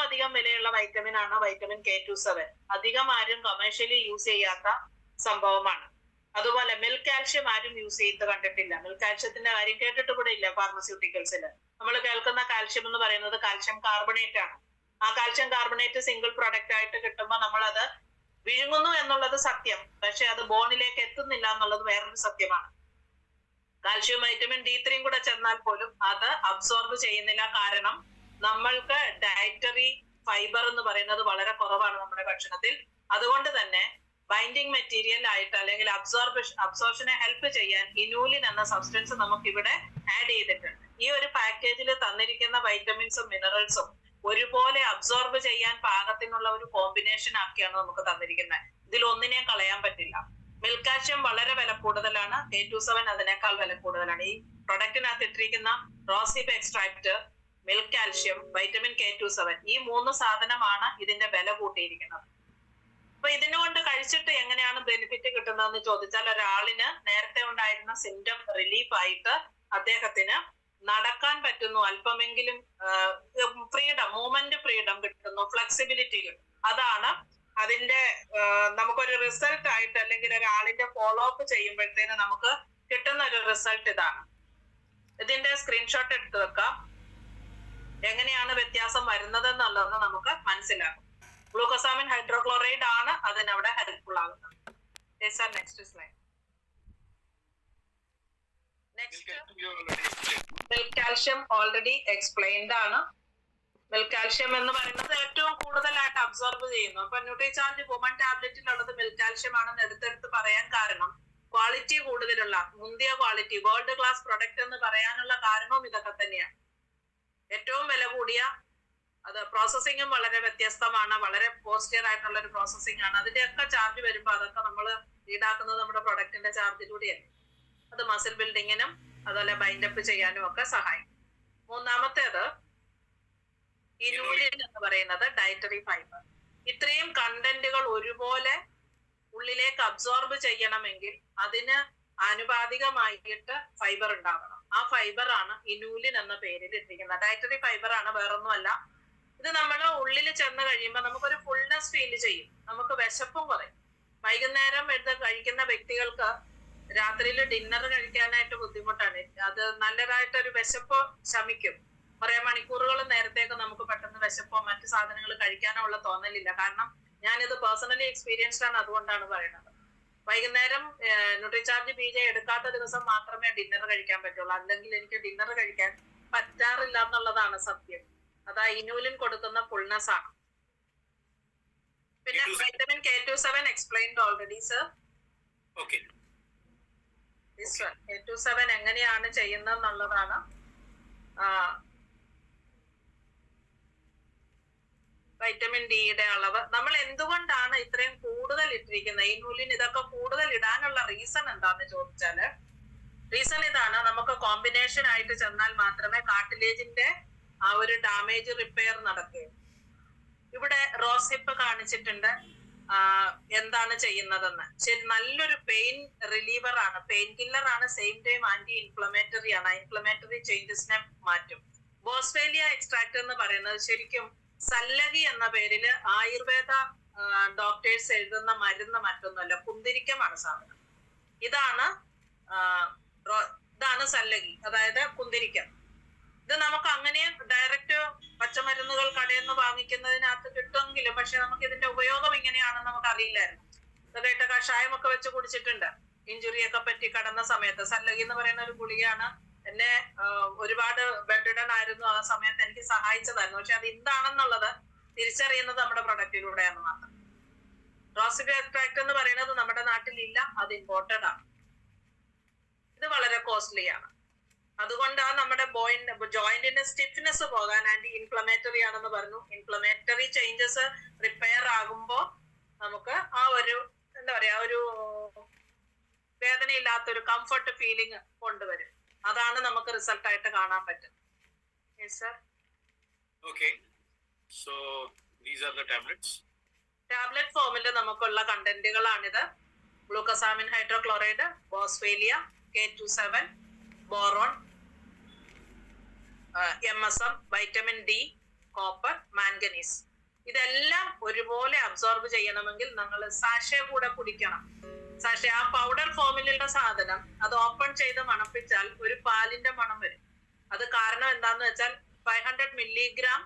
അധികം വിലയുള്ള വൈറ്റമിൻ ആണ് വൈറ്റമിൻ K27. അധികം ആരും കമേഴ്ഷ്യലി യൂസ് ചെയ്യാത്ത സംഭവമാണ്. അതുപോലെ മിൽക്ക് കാൽഷ്യം ആരും യൂസ് ചെയ്ത് കണ്ടിട്ടില്ല. മിൽക്ക് കാൽഷ്യത്തിന്റെ കാര്യം കേട്ടിട്ട് കൂടെ ഇല്ല ഫാർമസ്യൂട്ടിക്കൽസിൽ. നമ്മൾ കേൾക്കുന്ന കാൽഷ്യം എന്ന് പറയുന്നത് കാൽഷ്യം കാർബണേറ്റ് ആണ്. ആ കാൽഷ്യം കാർബണേറ്റ് സിംഗിൾ പ്രൊഡക്റ്റ് ആയിട്ട് കിട്ടുമ്പോൾ നമ്മളത് വിഴുങ്ങുന്നു എന്നുള്ളത് സത്യം, പക്ഷെ അത് ബോണിലേക്ക് എത്തുന്നില്ല എന്നുള്ളത് വേറൊരു സത്യമാണ്. കാൽഷ്യം വൈറ്റമിൻ D3 കൂടെ ചെന്നാൽ പോലും അത് അബ്സോർബ് ചെയ്യുന്നില്ല. കാരണം നമ്മൾക്ക് ഡയറ്ററി ഫൈബർ എന്ന് പറയുന്നത് വളരെ കുറവാണ് നമ്മുടെ ഭക്ഷണത്തിൽ. അതുകൊണ്ട് തന്നെ ബൈൻഡിങ് മെറ്റീരിയൽ ആയിട്ട് അല്ലെങ്കിൽ അബ്സോർപ്ഷനെ ഹെൽപ്പ് ചെയ്യാൻ ഇനൂലിൻ എന്ന സബ്സ്റ്റൻസ് നമുക്ക് ഇവിടെ ആഡ് ചെയ്തിട്ടുണ്ട്. ഈ ഒരു പാക്കേജിൽ തന്നിരിക്കുന്ന വൈറ്റമിൻസും മിനറൽസും ഒരുപോലെ അബ്സോർബ് ചെയ്യാൻ പാകത്തിനുള്ള ഒരു കോമ്പിനേഷൻ ആക്കിയാണ് നമുക്ക് തന്നിരിക്കുന്നത്. ഇതിൽ ഒന്നിനെയും കളയാൻ പറ്റില്ല. മിൽക്ക് കാൽഷ്യം വളരെ വില കൂടുതലാണ്, K27 അതിനേക്കാൾ വില കൂടുതലാണ്. ഈ പ്രൊഡക്റ്റിനകത്ത് ഇട്ടിരിക്കുന്ന rosehip extract, milk calcium, vitamin K27 ഈ 3 സാധനമാണ് ഇതിന്റെ വില കൂട്ടിയിരിക്കുന്നത്. അപ്പൊ ഇതിനുകൊണ്ട് കഴിച്ചിട്ട് എങ്ങനെയാണ് ബെനിഫിറ്റ് കിട്ടുന്നതെന്ന് ചോദിച്ചാൽ, ഒരാളിന് നേരത്തെ ഉണ്ടായിരുന്ന സിംറ്റം റിലീഫ് ആയിട്ട് അദ്ദേഹത്തിന് നടക്കാൻ പറ്റുന്നു, അല്പമെങ്കിലും ഫ്രീഡം, മൂവ്മെന്റ് ഫ്രീഡം കിട്ടുന്നു, ഫ്ലെക്സിബിലിറ്റി കിട്ടും. അതാണ് അതിന്റെ നമുക്കൊരു റിസൾട്ട് ആയിട്ട് അല്ലെങ്കിൽ ഒരാളിന്റെ ഫോളോ അപ്പ് ചെയ്യുമ്പോഴത്തേന് നമുക്ക് കിട്ടുന്ന ഒരു റിസൾട്ട് ഇതാണ്. ഇതിന്റെ സ്ക്രീൻഷോട്ട് എടുത്തു വെക്കാം. എങ്ങനെയാണ് വ്യത്യാസം വരുന്നത് എന്നുള്ളത് നമുക്ക് മനസ്സിലാകും. ഗ്ലൂക്കോസാമിൻ ഹൈഡ്രോക്ലോറൈഡ് ആണ് അതിനവിടെ ഹെൽപ്ഫുൾ ആകുന്നത്. Next slide. Next milk calcium already explained ആണ്. മിൽക്ക് കാൽഷ്യം എന്ന് പറയുന്നത് ഏറ്റവും കൂടുതലായിട്ട് അബ്സോർബ് ചെയ്യുന്നു. അപ്പൊ ന്യൂട്രിചാർജ് വുമൺ ടാബ്ലറ്റിലുള്ളത് മിൽക്ക് കാൽഷ്യം ആണെന്ന് എടുത്തെടുത്ത് പറയാൻ കാരണം ക്വാളിറ്റി കൂടുതലുള്ള മുന്തിയ ക്വാളിറ്റി വേൾഡ് ക്ലാസ് പ്രൊഡക്റ്റ് എന്ന് പറയാനുള്ള കാരണവും ഇതൊക്കെ തന്നെയാണ്. ഏറ്റവും വില കൂടിയ, അത് പ്രോസസ്സിങ്ങും വളരെ വ്യത്യസ്തമാണ്, വളരെ കോസ്റ്റ്ലിയർ ആയിട്ടുള്ള ഒരു പ്രോസസ്സിംഗ് ആണ്. അതിന്റെയൊക്കെ ചാർജ് വരുമ്പോൾ അതൊക്കെ നമ്മൾ ഈടാക്കുന്നത് നമ്മുടെ പ്രൊഡക്റ്റിന്റെ ചാർജിലൂടെയല്ലേ. അത് മസിൽ ബിൽഡിങ്ങിനും അതുപോലെ ബൈൻഡപ്പ് ചെയ്യാനും ഒക്കെ സഹായിക്കും. മൂന്നാമത്തേത് ഇനൂലിൻ എന്ന് പറയുന്നത് ഡയറ്ററി ഫൈബർ. ഇത്രയും കണ്ടന്റുകൾ ഒരുപോലെ ഉള്ളിലേക്ക് അബ്സോർബ് ചെയ്യണമെങ്കിൽ അതിന് ആനുപാതികമായിട്ട് ഫൈബർ ഉണ്ടാവണം. ആ ഫൈബർ ആണ് ഇനൂലിൻ എന്ന പേരിൽ ഇട്ടിരിക്കുന്നത്. ഡയറ്ററി ഫൈബർ ആണ്, വേറൊന്നുമല്ല. ഇത് നമ്മൾ ഉള്ളിൽ ചെന്ന് കഴിയുമ്പോൾ നമുക്കൊരു ഫുൾനെസ് ഫീൽ ചെയ്യും, നമുക്ക് വിശപ്പും കുറയും. വൈകുന്നേരം എടുത്ത് കഴിക്കുന്ന വ്യക്തികൾക്ക് രാത്രിയിൽ ഡിന്നർ കഴിക്കാനായിട്ട് ബുദ്ധിമുട്ടാണ്. അത് നല്ലതായിട്ടൊരു വിശപ്പ് ശമിക്കും. കുറെ മണിക്കൂറുകൾ നേരത്തേക്ക് നമുക്ക് പെട്ടെന്ന് വിശപ്പോ മറ്റു സാധനങ്ങൾ കഴിക്കാനോ ഉള്ള തോന്നലില്ല. കാരണം ഞാനിത് പേഴ്സണലി എക്സ്പീരിയൻസ്ഡ് ആണ്, അതുകൊണ്ടാണ് പറയുന്നത്. വൈകുന്നേരം ന്യൂട്രിചാർജ് BJ എടുക്കാത്ത ദിവസം മാത്രമേ ഡിന്നർ കഴിക്കാൻ പറ്റുള്ളൂ, അല്ലെങ്കിൽ എനിക്ക് ഡിന്നർ കഴിക്കാൻ പറ്റാറില്ല എന്നുള്ളതാണ് സത്യം. അതാ ഇനൂലിൻ കൊടുക്കുന്ന ഫുൾനെസ് ആണ്. പിന്നെ vitamin K27 explained already sir. Okay, K27 എങ്ങനെയാണ് ചെയ്യുന്നതെന്നുള്ളതാണ്. വൈറ്റമിൻ ഡിയുടെ അളവ് നമ്മൾ എന്തുകൊണ്ടാണ് ഇത്രയും കൂടുതൽ ഇട്ടിരിക്കുന്നത്, ഇനൂലിൻ ഇതൊക്കെ കൂടുതൽ ഇടാനുള്ള റീസൺ എന്താന്ന് ചോദിച്ചാല്, റീസൺ ഇതാണ്. നമുക്ക് കോമ്പിനേഷൻ ആയിട്ട് ചെന്നാൽ മാത്രമേ കാർട്ടിലേജിന്റെ ആ ഒരു ഡാമേജ് റിപ്പയർ നടക്കൂ. ഇവിടെ റോസ് ഹിപ്പ് കാണിച്ചിട്ടുണ്ട് എന്താണ് ചെയ്യുന്നതെന്ന്. ശരി, നല്ലൊരു പെയിൻ റിലീവർ ആണ്, പെയിൻ കില്ലർ ആണ്, സെയിം ടൈം ആന്റി ഇൻഫ്ലമേറ്ററി ആണ്. ഇൻഫ്ലമേറ്ററി ചേഞ്ചസിനെ മാറ്റും. ബോസ്ഫേലിയ എക്സ്ട്രാക്ട് എന്ന് പറയുന്നത് ശരിക്കും സല്ലഗി എന്ന പേരിൽ ആയുർവേദ ഡോക്ടേഴ്സ് എഴുതുന്ന മരുന്ന് മറ്റൊന്നുമല്ല, കുന്തിരിക്കമാണ് സാധനം. ഇതാണ് സല്ലഗി, അതായത് കുന്തിരിക്കം. ഇത് നമുക്ക് അങ്ങനെ ഡയറക്റ്റ് പച്ചമരുന്നുകൾ കടയിൽ നിന്ന് വാങ്ങിക്കുന്നതിനകത്ത് കിട്ടുമെങ്കിലും പക്ഷെ നമുക്ക് ഇതിന്റെ ഉപയോഗം ഇങ്ങനെയാണെന്ന് നമുക്ക് അറിയില്ലായിരുന്നു. ഇതൊക്കെ കഷായമൊക്കെ വെച്ച് കുടിച്ചിട്ടുണ്ട് ഇഞ്ചുറിയൊക്കെ പറ്റി കടന്ന സമയത്ത്. സല്ലഗി എന്ന് പറയുന്ന ഒരു ഗുളികയാണ്. എന്നെ ഒരുപാട് ബെഡ്രിഡൻ ആയിരുന്നു ആ സമയത്ത്, എനിക്ക് സഹായിച്ചതായിരുന്നു. പക്ഷെ അത് എന്താണെന്നുള്ളത് തിരിച്ചറിയുന്നത് നമ്മുടെ പ്രൊഡക്റ്റിലൂടെയാണ് മാത്രം. റോസിപ്പ് എക്സ്ട്രാക്ട് എന്ന് പറയുന്നത് നമ്മുടെ നാട്ടിലില്ല, അത് ഇമ്പോർട്ടഡ് ആണ്. ഇത് വളരെ കോസ്റ്റ്ലി ആണ്. അതുകൊണ്ടാണ് നമ്മുടെ ജോയിന്റിന്റെ സ്റ്റിഫ്നെസ് പോകാൻ ആന്റി ഇൻഫ്ലമേറ്ററി ആണെന്ന് പറഞ്ഞു. ഇൻഫ്ലമേറ്ററി ചേഞ്ചസ് റിപ്പയർ ആകുമ്പോ നമുക്ക് ആ ഒരു എന്താ പറയാ, ഒരു വേദനയില്ലാത്തൊരു കംഫർട്ട് ഫീലിംഗ് കൊണ്ടുവരും. അതാണ് നമുക്ക് റിസൾട്ട് ആയിട്ട് കാണാൻ പറ്റും. ടാബ്ലറ്റ് ഫോമിൽ നമുക്കുള്ള കണ്ടന്റുകളാണിത്. Glucosamine hydrochloride, boswellia, K27, boron, MSM, vitamin D, copper, manganese. ഇതെല്ലാം ഒരുപോലെ അബ്സോർബ് ചെയ്യണമെങ്കിൽ നമ്മൾ സാഷെ കൂടെ കുടിക്കണം. സാഷെ ആ പൗഡർ ഫോമിലുള്ള സാധനം അത് ഓപ്പൺ ചെയ്ത് മണപ്പിച്ചാൽ ഒരു പാലിന്റെ മണം വരും. അത് കാരണം എന്താന്ന് വെച്ചാൽ 500 മില്ലിഗ്രാം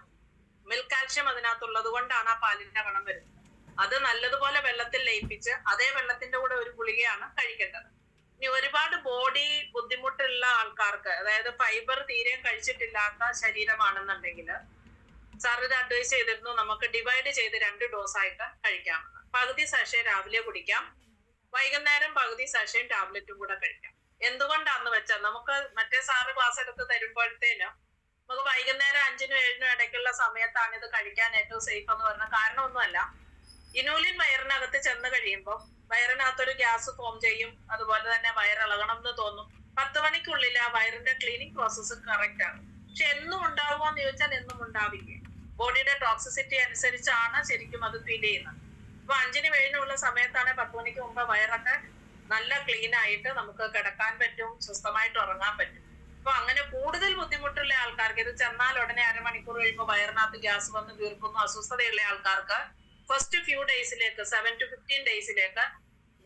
മിൽക്ക് കാൽഷ്യം അതിനകത്തുള്ളത് കൊണ്ടാണ് ആ പാലിന്റെ മണം വരുന്നത്. അത് നല്ലതുപോലെ വെള്ളത്തിൽ ലയിപ്പിച്ച് അതേ വെള്ളത്തിന്റെ കൂടെ ഒരു ഗുളികയാണ് കഴിക്കേണ്ടത്. ഇനി ഒരുപാട് ബോഡി ബുദ്ധിമുട്ടുള്ള ആൾക്കാർക്ക്, അതായത് ഫൈബർ തീരെ കഴിച്ചിട്ടില്ലാത്ത ശരീരമാണെന്നുണ്ടെങ്കിൽ സാർ ഇത് അഡ്വൈസ് ചെയ്തിരുന്നു നമുക്ക് ഡിവൈഡ് ചെയ്ത് 2 ഡോസ് ആയിട്ട് കഴിക്കാമെന്ന്. പകുതി സാഷേ രാവിലെ കുടിക്കാം, വൈകുന്നേരം പകുതി സാഷയും ടാബ്ലറ്റും കൂടെ കഴിക്കാം. എന്തുകൊണ്ടാന്ന് വെച്ചാൽ നമുക്ക് മറ്റേ സാറ് ക്ലാസ് എടുത്ത് തരുമ്പോഴത്തേനും നമുക്ക് വൈകുന്നേരം 5-നും 7-നും ഇടയ്ക്കുള്ള സമയത്താണ് ഇത് കഴിക്കാൻ ഏറ്റവും സേഫ് എന്ന് പറഞ്ഞ കാരണമൊന്നുമല്ല. ഇനൂലിൻ വയറിനകത്ത് ചെന്ന് കഴിയുമ്പോൾ വയറിനകത്തൊരു ഗ്യാസ് ഫോം ചെയ്യും, അതുപോലെ തന്നെ വയറിളകണം എന്ന് തോന്നും. 10 മണിക്കുള്ളിൽ ആ വയറിന്റെ ക്ലീനിങ് പ്രോസസ്സ് കറക്റ്റ് ആണ്. പക്ഷെ എന്നും ഉണ്ടാവുമോ എന്ന് ചോദിച്ചാൽ എന്നും ഉണ്ടാവില്ല. ബോഡിയുടെ ടോക്സിസിറ്റി അനുസരിച്ചാണ് ശരിക്കും അത് ഫീൽ ചെയ്യുന്നത്. അപ്പൊ 5-നും 7-നും ഉള്ള സമയത്താണ് 10 മണിക്ക് മുമ്പ് വയറൊക്കെ നല്ല ക്ലീൻ ആയിട്ട് നമുക്ക് കിടക്കാൻ പറ്റും, സ്വസ്ഥമായിട്ട് ഉറങ്ങാൻ പറ്റും. അപ്പൊ അങ്ങനെ കൂടുതൽ ബുദ്ധിമുട്ടുള്ള ആൾക്കാർക്ക്, ഇത് ചെന്നാൽ ഉടനെ അരമണിക്കൂർ കഴിയുമ്പോൾ വയറിനകത്ത് ഗ്യാസ് വന്ന് വീർക്കുന്നു, അസ്വസ്ഥതയുള്ള ആൾക്കാർക്ക് ഫസ്റ്റ് ഫ്യൂ ഡേയ്സിലേക്ക് 7 to 15 ഡേയ്സിലേക്ക്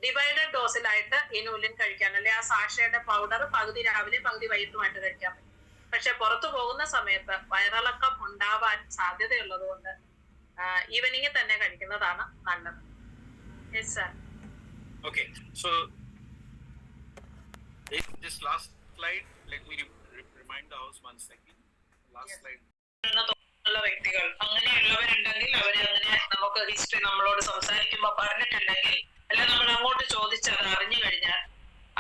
ഡിവൈഡഡ് ഡോസിലായിട്ട് ഇനൂലിൻ കഴിക്കാൻ, അല്ലെ ആ സാഷയുടെ പൗഡർ പകുതി രാവിലെ പകുതി വൈകിട്ടുമായിട്ട് കഴിക്കാൻ പറ്റും. പക്ഷെ പുറത്തു പോകുന്ന സമയത്ത് വയറിളക്കം ഉണ്ടാവാൻ സാധ്യതയുള്ളത് കൊണ്ട് ഈവനിങ് തന്നെ കഴിക്കുന്നതാണ് നല്ലത്. Yes sir. Okay, so this last slide, let me remind the house once again. Last slide. വ്യക്തികൾ അങ്ങനെയുള്ളവരുണ്ടെങ്കിൽ അവര് അങ്ങനെ നമുക്ക് ഹിസ്റ്ററി നമ്മളോട് സംസാരിക്കുമ്പോൾ പറഞ്ഞിട്ടുണ്ടെങ്കിൽ, അല്ലെ നമ്മൾ അങ്ങോട്ട് ചോദിച്ചത് അറിഞ്ഞു കഴിഞ്ഞാൽ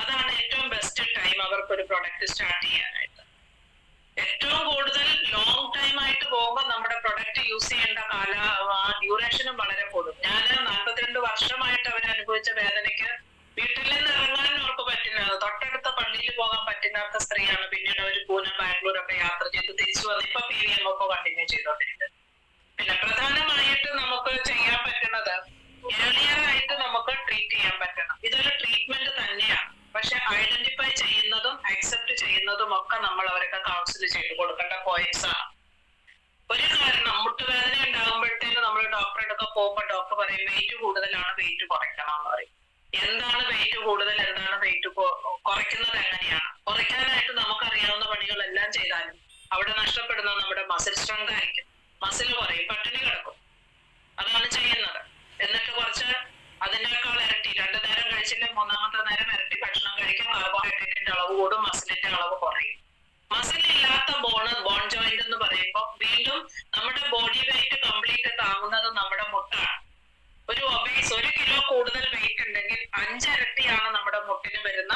അതാണ് ഏറ്റവും ബെസ്റ്റ് ടൈം അവർക്കൊരു പ്രൊഡക്റ്റ് സ്റ്റാർട്ട് ചെയ്യാനായിട്ട്. ഏറ്റവും കൂടുതൽ ലോങ് ടൈം ആയിട്ട് പോകുമ്പോൾ നമ്മുടെ പ്രൊഡക്റ്റ് യൂസ് ചെയ്യേണ്ട ഡ്യൂറേഷനും വളരെ കൂടും. ഞാൻ 42 വർഷമായിട്ട് അവരനുഭവിച്ച വേദനയ്ക്ക് വീട്ടിൽ നിന്ന് ഇറങ്ങാൻ അവർക്ക് പറ്റില്ല. തൊട്ടടുത്ത പള്ളിയിൽ പോകാൻ പറ്റുന്നാത്ത സ്ത്രീയാണ്. പിന്നീട് അവർ പൂനെ, ബാംഗ്ലൂർ ഒക്കെ യാത്ര ചെയ്ത് തിരിച്ചു വന്ന് ഇപ്പൊ PVM ഒക്കെ കണ്ടിന്യൂ ചെയ്തോണ്ടിരിക്കുന്നത്. പിന്നെ പ്രധാനമായിട്ട് നമുക്ക് ചെയ്യാൻ പറ്റുന്നത് ഏർലിയർ ആയിട്ട് നമുക്ക് ട്രീറ്റ് ചെയ്യാൻ പറ്റണം. ഇതൊരു ട്രീറ്റ്മെന്റ് തന്നെയാണ്. പക്ഷെ ഐഡന്റിഫൈ ചെയ്യുന്നതും അക്സെപ്റ്റ് ചെയ്യുന്നതും ഒക്കെ നമ്മൾ അവരൊക്കെ കൗൺസിൽ ചെയ്ത് കൊടുക്കേണ്ട പോയിന്റ്സ് ആണ്. ഒരു കാരണം മുട്ടുവേദന ഉണ്ടാകുമ്പോഴത്തേക്ക് നമ്മൾ ഡോക്ടറെ അടുക്ക പോകുമ്പോൾ ഡോക്ടർ പറയും വെയിറ്റ് കൂടുതലാണ്, വെയിറ്റ് കുറയ്ക്കണം എന്ന് പറയും. എന്താണ് വെയിറ്റ് കൂടുതൽ, എന്താണ് വെയിറ്റ് കുറയ്ക്കുന്നത്, എങ്ങനെയാണ് കുറയ്ക്കാനായിട്ട് നമുക്കറിയാവുന്ന പണികളെല്ലാം ചെയ്താലും അവിടെ നഷ്ടപ്പെടുന്നത് നമ്മുടെ മസിൽ സ്ട്രെങ്ത് ആയിരിക്കും. മസിൽ കുറയും, പട്ടിണി കിടക്കും. അതാണ് ചെയ്യുന്നത്. എന്നിട്ട് കുറച്ച് അതിനേക്കാൾ ഇരട്ടി 2 നേരം കഴിച്ചില്ലേ 3-ാമത്തെ നേരം ഇരട്ടി ഭക്ഷണം കഴിക്കും. കാർബോഹൈഡ്രേറ്റിന്റെ അളവ് കൂടും, മസിലിന്റെ അളവ് കുറയും. മസിൽ ഇല്ലാത്ത ബോൺ ജോയിന്റ് എന്ന് പറയുമ്പോൾ വീണ്ടും നമ്മുടെ ബോഡി വെയിറ്റ് കംപ്ലീറ്റ് താങ്ങുന്നത് നമ്മുടെ മുട്ടാണ്. ഒരു ഒബേസ് 1 കിലോ കൂടുതൽ വെയിറ്റ് ഉണ്ടെങ്കിൽ 5 ഇരട്ടിയാണ് നമ്മുടെ മുട്ടിന് വരുന്ന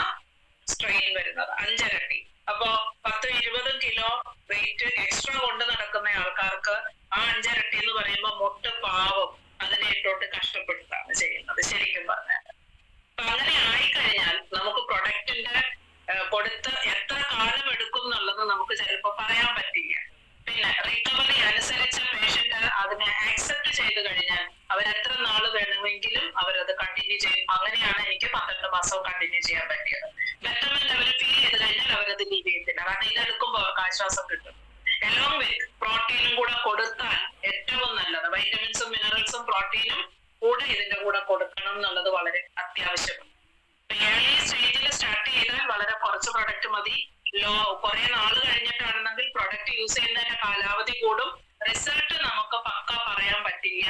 സ്ട്രെയിൻ വരുന്നത്. 5 ഇരട്ടി. അപ്പോ 10-20 കിലോ വെയിറ്റ് എക്സ്ട്രാ കൊണ്ട് നടക്കുന്ന ആൾക്കാർക്ക് ആ 5 ഇരട്ടി എന്ന് പറയുമ്പോൾ മുട്ട് പാവം അതിനെ ഇട്ടോട്ട് കഷ്ടപ്പെടുത്താണ് ചെയ്യുന്നത് ശരിക്കും പറഞ്ഞാൽ. അപ്പൊ അങ്ങനെ ആയിക്കഴിഞ്ഞാൽ നമുക്ക് പ്രൊഡക്റ്റിന്റെ കൊടുത്ത് എത്ര കാലം എടുക്കും എന്നുള്ളത് നമുക്ക് ചിലപ്പോൾ പറയാൻ പറ്റില്ല. പിന്നെ റിക്കവറി അനുസരിച്ച് പേഷ്യന്റ് അതിനെ ആക്സെപ്റ്റ് ചെയ്ത് കഴിഞ്ഞാൽ അവരെത്ര നാള് വേണമെങ്കിലും അവരത് കണ്ടിന്യൂ ചെയ്യും. അങ്ങനെയാണ് എനിക്ക് 12 മാസവും കണ്ടിന്യൂ ചെയ്യാൻ പറ്റിയത്. ബെറ്റർമെന്റ് അവർ ഫീൽ ചെയ്ത് കഴിഞ്ഞാൽ അവരത് ലീവ് ചെയ്യത്തില്ല. കാരണം ഇതെടുക്കുമ്പോൾ അവർക്ക് ആശ്വാസം കിട്ടും. എലോങ് വിത്ത് പ്രോട്ടീനും കൂടെ കൊടുത്താൽ ഏറ്റവും നല്ലത്. വൈറ്റമിൻസും മിനറൽസും പ്രോട്ടീനും കൂടെ ഇതിന്റെ കൂടെ കൊടുക്കണം എന്നുള്ളത് വളരെ അത്യാവശ്യമാണ്. ഏർലി സ്റ്റേജിൽ സ്റ്റാർട്ട് ചെയ്താൽ വളരെ കുറച്ച് പ്രൊഡക്റ്റ് മതി. കുറെ നാള് കഴിഞ്ഞിട്ടാണെന്നെങ്കിൽ പ്രൊഡക്റ്റ് യൂസ് ചെയ്യുന്നതിന്റെ കാലാവധി കൂടും. റിസൾട്ട് നമുക്ക് പക്ക പറയാൻ പറ്റില്ല.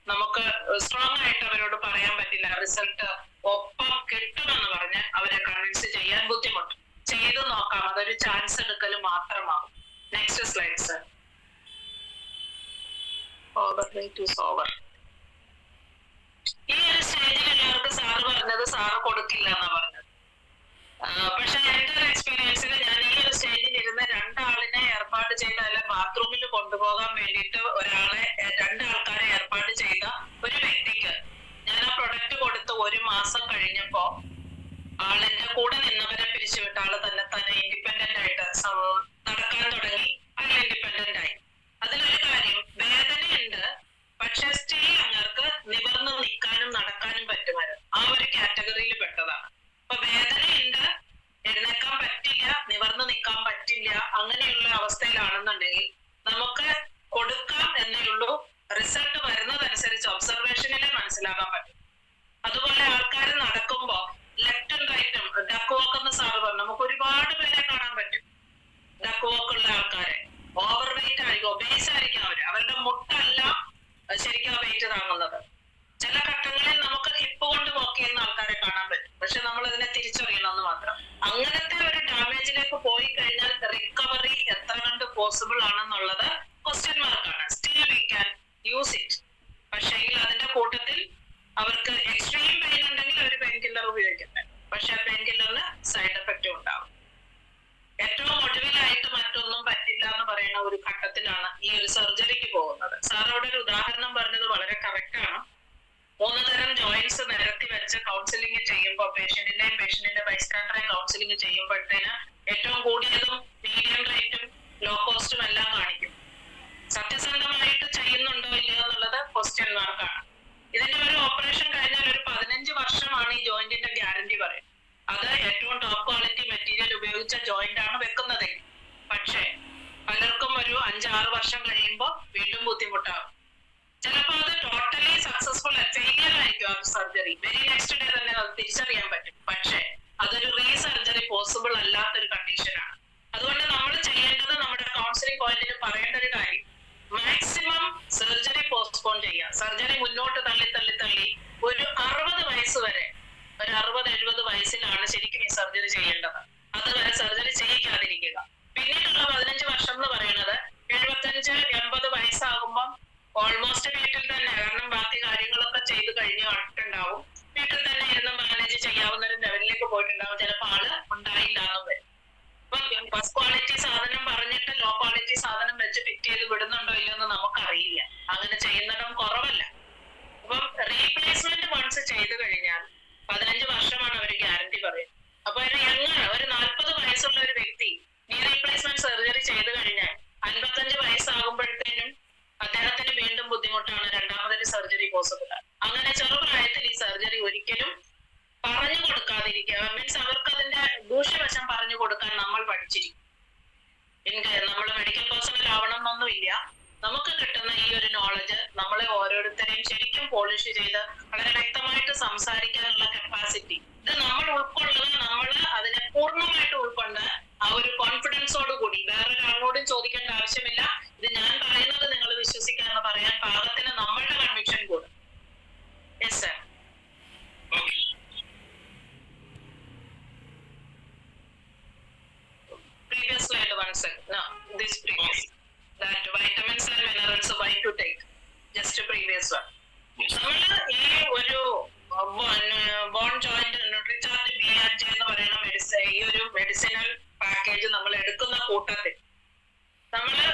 നമുക്ക് സ്ട്രോങ് ആയിട്ട് അവരോട് പറയാൻ പറ്റില്ല റിസൾട്ട് ഒപ്പം കിട്ടുമെന്ന് പറഞ്ഞ് അവരെ കൺവിൻസ് ചെയ്യാൻ ബുദ്ധിമുട്ട്. ചെയ്ത് നോക്കാം, അതൊരു ചാൻസ് എടുക്കൽ മാത്രമാകും. Next slide sir. Over weight is over. ഈ ഒരു സ്റ്റേജിലുള്ളവർക്ക് സാറ് പറഞ്ഞത് സാറ് കൊടുക്കില്ല എന്നാ പറഞ്ഞത്. പക്ഷെ എന്റെ ഒരു എക്സ്പീരിയൻസിൽ ഞാൻ ഈ ഒരു സ്റ്റേജിൽ ഇരുന്ന് 2 ആളിനെ ഏർപ്പാട് ചെയ്ത, അല്ല ബാത്റൂമിൽ കൊണ്ടുപോകാൻ വേണ്ടിയിട്ട് 2 ആൾക്കാരെ ഏർപ്പാട് ചെയ്ത ഒരു വ്യക്തിക്ക് ഞാൻ ആ പ്രൊഡക്റ്റ് കൊടുത്ത് 1 മാസം കഴിഞ്ഞപ്പോ ആളിന്റെ കൂടെ നിന്നവരെ പിരിച്ചുവിട്ട ആള് തന്നെ ഇൻഡിപെൻഡന്റ് ആയിട്ട് നടക്കാൻ തുടങ്ങി. അയാൾ ഇൻഡിപെൻഡന്റ് ആയി. അതിലൊരു കാര്യം, വേദനയുണ്ട് പക്ഷെ സ്റ്റിൽ അങ്ങർക്ക് നിവർന്ന് നിൽക്കാനും നടക്കാനും പറ്റുമായിരുന്നു. ആ ഒരു കാറ്റഗറിയിൽ പെട്ടതാണ്. അപ്പൊ വേദനയുണ്ട്, എഴുന്നേക്കാൻ പറ്റില്ല, നിവർന്ന് നിൽക്കാൻ പറ്റില്ല, അങ്ങനെയുള്ള അവസ്ഥയിലാണെന്നുണ്ടെങ്കിൽ നമുക്ക് കൊടുക്കാം എന്നേ ഉള്ളൂ. റിസൾട്ട് വരുന്നതനുസരിച്ച് ഒബ്സർവേഷനിലെ മനസ്സിലാക്കാൻ പറ്റും. അതുപോലെ ആൾക്കാർ നടക്കുമ്പോ ലെഫ്റ്റും റൈറ്റും ഡക്ക് വാക്ക് എന്ന് സാറ് പറഞ്ഞു, നമുക്ക് ഒരുപാട് പേരെ കാണാൻ പറ്റും. ഡക്ക് വാക്ക് ഉള്ള ആൾക്കാരെ ഓവർ വെയിറ്റ് ആയിരിക്കും, ഒബേസ് ആയിരിക്കും അവരുടെ മുട്ടല്ല ശരിക്കും വെയിറ്റ് താങ്ങുന്നത്. ചില ഘട്ടങ്ങളിൽ നമുക്ക് ഹിപ്പ് കൊണ്ട് വാക്ക് ചെയ്യുന്ന ആൾക്കാരെ കാണാൻ പറ്റും. പക്ഷെ നമ്മൾ അതിനെ തിരിച്ചറിയണമെന്ന് മാത്രം. അങ്ങനത്തെ ഒരു ഡാമേജിലേക്ക് പോയി കഴിഞ്ഞാൽ റിക്കവറി എത്ര കണ്ട് പോസിബിൾ ആണെന്നുള്ളത് ക്വസ്റ്റ്യൻ മാർക്കാണ്. Still we can use it. പക്ഷേ അതിന്റെ കൂട്ടത്തിൽ അവർ ഘട്ടത്തിലാണ് ഈ ഒരു സർജറിക്ക് പോകുന്നത്. സാർ അവിടെ ഒരു ഉദാഹരണം പറഞ്ഞത് വളരെ കറക്റ്റ് ആണ്. 3 തരം ജോയിന്റ്സ് നിരത്തി വെച്ച് കൗൺസിലിംഗ് ചെയ്യുമ്പോൾ പേഷ്യന്റിന്റെ ബൈസ്റ്റാൻഡറെയും കൗൺസിലിംഗ് ചെയ്യുമ്പോഴത്തേന് ഏറ്റവും കൂടിയതും മീഡിയം റേറ്റും ലോ കോസ്റ്റും എല്ലാം കാണിക്കും. സത്യസന്ധമായിട്ട് ചെയ്യുന്നുണ്ടോ ഇല്ലയോ എന്നുള്ളത് ക്വസ്റ്റ്യൻ മാർക്കാണ്. ഇതിന്റെ ഒരു ഓപ്പറേഷൻ കഴിഞ്ഞാൽ ഒരു 15 വർഷമാണ് ഈ ജോയിന്റിന്റെ ഗ്യാരണ്ടി പറയുന്നത്. അത് ഏറ്റവും ടോപ്പ് ക്വാളിറ്റി മെറ്റീരിയൽ ഉപയോഗിച്ച ജോയിന്റ് ആണ് വെക്കുന്നത്. പക്ഷേ പലർക്കും ഒരു 5-6 വർഷം കഴിയുമ്പോൾ വീണ്ടും ബുദ്ധിമുട്ടാകും. ചിലപ്പോൾ അത് ടോട്ടലി സക്സസ്ഫുൾ ഫെയിലിയർ ആയിരിക്കും ആ സർജറി. വെരി നെക്സ്റ്റ് ഡേ തന്നെ അത് തിരിച്ചറിയാൻ പറ്റും. പക്ഷേ അതൊരു റീസർജറി പോസിബിൾ അല്ലാത്തൊരു കണ്ടീഷനാണ്. അതുകൊണ്ട് നമ്മൾ ചെയ്യേണ്ടത് നമ്മുടെ കൗൺസിലിംഗ് പോയിന്റിൽ പറയേണ്ട ഒരു കാര്യം, മാക്സിമം സർജറി പോസ്റ്റ്പോൺ ചെയ്യുക. സർജറി മുന്നോട്ട് തള്ളി ഒരു 60 വയസ്സ് വരെ, ഒരു 60-70 വയസ്സിലാണ് ശരിക്കും ഈ സർജറി ചെയ്യേണ്ടത്. അതുവരെ സർജറി ചെയ്യിക്കാതിരിക്കുക. പിന്നീടുള്ള 15 വർഷം എന്ന് പറയുന്നത് 75-80 വയസ്സാകുമ്പം ഓൾമോസ്റ്റ് വീട്ടിൽ തന്നെ, കാരണം ബാക്കി കാര്യങ്ങളൊക്കെ ചെയ്ത് കഴിഞ്ഞിട്ടുണ്ടാവും, വീട്ടിൽ തന്നെ ഇരുന്ന് മാനേജ് ചെയ്യാവുന്ന ഒരു ലെവലിലേക്ക് പോയിട്ടുണ്ടാവും. ചിലപ്പോൾ ആള് ഉണ്ടായില്ല എന്നും വരും. ഇപ്പൊ ഫസ്റ്റ് ക്വാളിറ്റി സാധനം പറഞ്ഞിട്ട് ലോ ക്വാളിറ്റി സാധനം വെച്ച് ഫിറ്റ് ചെയ്ത് വിടുന്നുണ്ടോ ഇല്ലയോ എന്ന് നമുക്കറിയില്ല. അങ്ങനെ ചെയ്യുന്നിടം കുറവല്ല. അപ്പം റീപ്ലേസ്മെന്റ് വൺസ് ചെയ്ത് കഴിഞ്ഞാൽ 15 വർഷമാണ് അവർ ഗ്യാരണ്ടി പറയുന്നത്. അപ്പൊ ഒരു യങ്ങാണ്, ഒരു 40 വയസ്സുള്ള ഒരു വ്യക്തി നീ റീപ്ലേസ്മെന്റ് സർജറി ചെയ്ത് കഴിഞ്ഞാൽ 55 വയസ്സാകുമ്പോഴത്തേനും അദ്ദേഹത്തിന് വീണ്ടും ബുദ്ധിമുട്ടാണ്, രണ്ടാമതൊരു സർജറി പോസിബിൾ ആണ്. അങ്ങനെ ചെറുപ്രായത്തിൽ ഈ സർജറി ഒരിക്കലും പറഞ്ഞു കൊടുക്കാതിരിക്കുക. മീൻസ് അവർക്ക് അതിന്റെ ദൂഷ്യവശം പറഞ്ഞു കൊടുക്കാൻ നമ്മൾ പഠിച്ചിരിക്കും. നമ്മൾ മെഡിക്കൽ പേഴ്സണൽ ആവണം എന്നൊന്നുമില്ല. നമുക്ക് കിട്ടുന്ന ഈ ഒരു നോളജ് നമ്മളെ ഓരോരുത്തരെയും ശരിക്കും പോളിഷ് ചെയ്ത് വളരെ വ്യക്തമായിട്ട് സംസാരിക്കാനുള്ള കപ്പാസിറ്റി, ഇത് നമ്മൾ ഉൾക്കൊള്ളുക, നമ്മൾ അതിനെ പൂർണ്ണമായിട്ട് ഉൾക്കൊണ്ട് ആ ഒരു കോൺഫിഡൻസോട് കൂടി വേറൊരാളോടും ചോദിക്കേണ്ട ആവശ്യമില്ല. ഇത് ഞാൻ പറയുന്നത് നിങ്ങൾ വിശ്വസിക്കാന്ന് പറയാൻ പാകത്തിന് നമ്മളുടെ കൺവിക്ഷൻ കൂടും. Yes sir. Previous slide one second. No, this previous. That vitamins and minerals why to take. Just a previous one. നമ്മള് ഈ ഒരു ബോൺ ജോയിന്റ് ന്യൂട്രിചാർജ് BNJ എന്ന് പറയുന്ന മെഡിസിൻ, ഈ ഒരു മെഡിസിനൽ പാക്കേജ് നമ്മൾ എടുക്കുന്ന കൂട്ടത്തിൽ നമ്മള്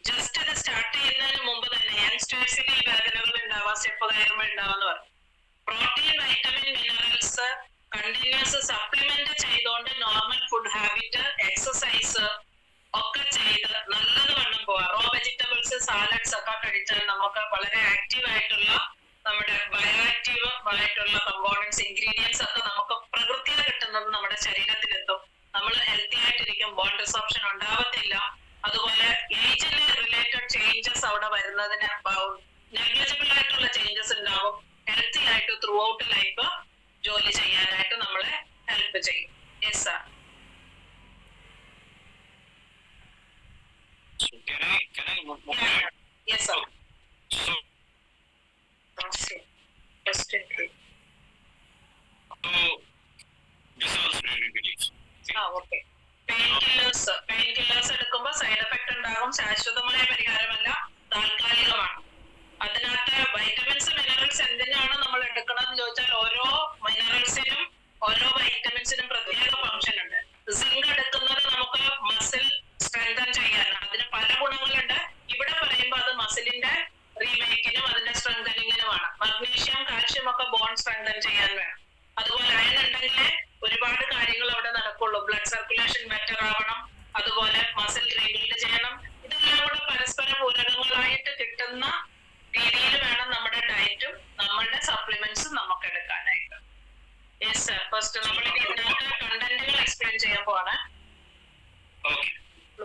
ജസ്റ്റ് ഇത് സ്റ്റാർട്ട് ചെയ്യുന്നതിന് മുമ്പ് തന്നെ യങ്സ്റ്റേഴ്സിന് ഈ വേദനകൾ ഉണ്ടാവാം, സ്റ്റെപ്പ് കയറുമ്പോൾ ഉണ്ടാവാന്ന് പറഞ്ഞു. Protein, vitamin, minerals continuous supplement ചെയ്തുകൊണ്ട് നോർമൽ ഫുഡ് ഹാബിറ്റ്, എക്സസൈസ് ഒക്കെ ചെയ്ത് നല്ലത് വണ്ണം പോവാം. റോ വെജിറ്റബിൾസ്, സാലഡ്സ് ഒക്കെ കഴിച്ചാൽ നമുക്ക് വളരെ ആക്റ്റീവ് ആയിട്ടുള്ള, നമ്മുടെ ബയോ ആക്റ്റീവ് ആയിട്ടുള്ള കമ്പോണൻസ്, ഇൻഗ്രീഡിയൻസ് ഒക്കെ നമുക്ക് പ്രകൃതിയിൽ കിട്ടുന്നത് നമ്മുടെ ശരീരത്തിലെത്തും. നമ്മൾ ഹെൽത്തി ആയിട്ടിരിക്കും, ബോൺ ഡിസോപ്ഷൻ ഉണ്ടാവത്തില്ല. അതുപോലെ ഏജിന് റിലേറ്റഡ് ചേഞ്ചസ് അവിടെ വരുന്നതിന് നെഗ്ലിജിബിൾ ആയിട്ടുള്ള ചേഞ്ചസ് ഉണ്ടാവും. ഹെൽത്തി ആയിട്ട് ത്രൂ ഔട്ട് ലൈഫ് ജോലി ചെയ്യാനായിട്ട് നമ്മളെ ഹെൽപ്പ് ചെയ്യും. Yes sir. Yes sir. Question 3. Okay. Painkillers എടുക്കുമ്പോൾ സൈഡ് എഫക്ട് ഉണ്ടാകും. ശാശ്വതമായ പരിഹാരമല്ല, താൽക്കാലികമാണ്. അതിനകത്ത് വൈറ്റമിൻസ്, മിനറൽസ് എന്തിനാണ് നമ്മൾ എടുക്കണമെന്ന് ചോദിച്ചാൽ ഓരോ മിനറൽസിനും ഓരോ വൈറ്റമിൻസിനും പ്രത്യേക ഫംഗ്ഷൻ ഉണ്ട്. സിങ്ക് എടുക്കുന്നത് നമുക്ക് മസിൽ സ്ട്രെങ്തൻ ചെയ്യാൻ, അതിന് പല ഗുണങ്ങളുണ്ട്. ഇവിടെ പറയുമ്പോൾ അത് മസിലിന്റെ റീമേക്കിനും അതിന്റെ സ്ട്രെങ്തനിങ്ങിനുമാണ്. മഗ്നീഷ്യം, കാൽഷ്യം ഒക്കെ ബോൺ സ്ട്രെങ്തൻ ചെയ്യാൻ വേണം. അതുപോലെ അയൺ ഉണ്ടെങ്കിലേ ഒരുപാട് കാര്യങ്ങൾ അവിടെ നടക്കുള്ളൂ. ബ്ലഡ് സർക്കുലേഷൻ ബെറ്റർ ആവണം, അതുപോലെ മസിൽ റീബിൽഡ് ചെയ്യണം. ഇതെല്ലാം കൂടെ പരസ്പര പൂരകങ്ങളായിട്ട് കിട്ടുന്ന രീതിയിൽ വേണം നമ്മുടെ ഡയറ്റും നമ്മളുടെ സപ്ലിമെന്റ്സും നമുക്ക് എടുക്കാനായിട്ട്. Yes sir. ഫസ്റ്റ് നമ്മൾ ഇതിനകത്ത് കണ്ടന്റുകൾ എക്സ്പ്ലെയിൻ ചെയ്യാൻ പോവാണ്. Okay. So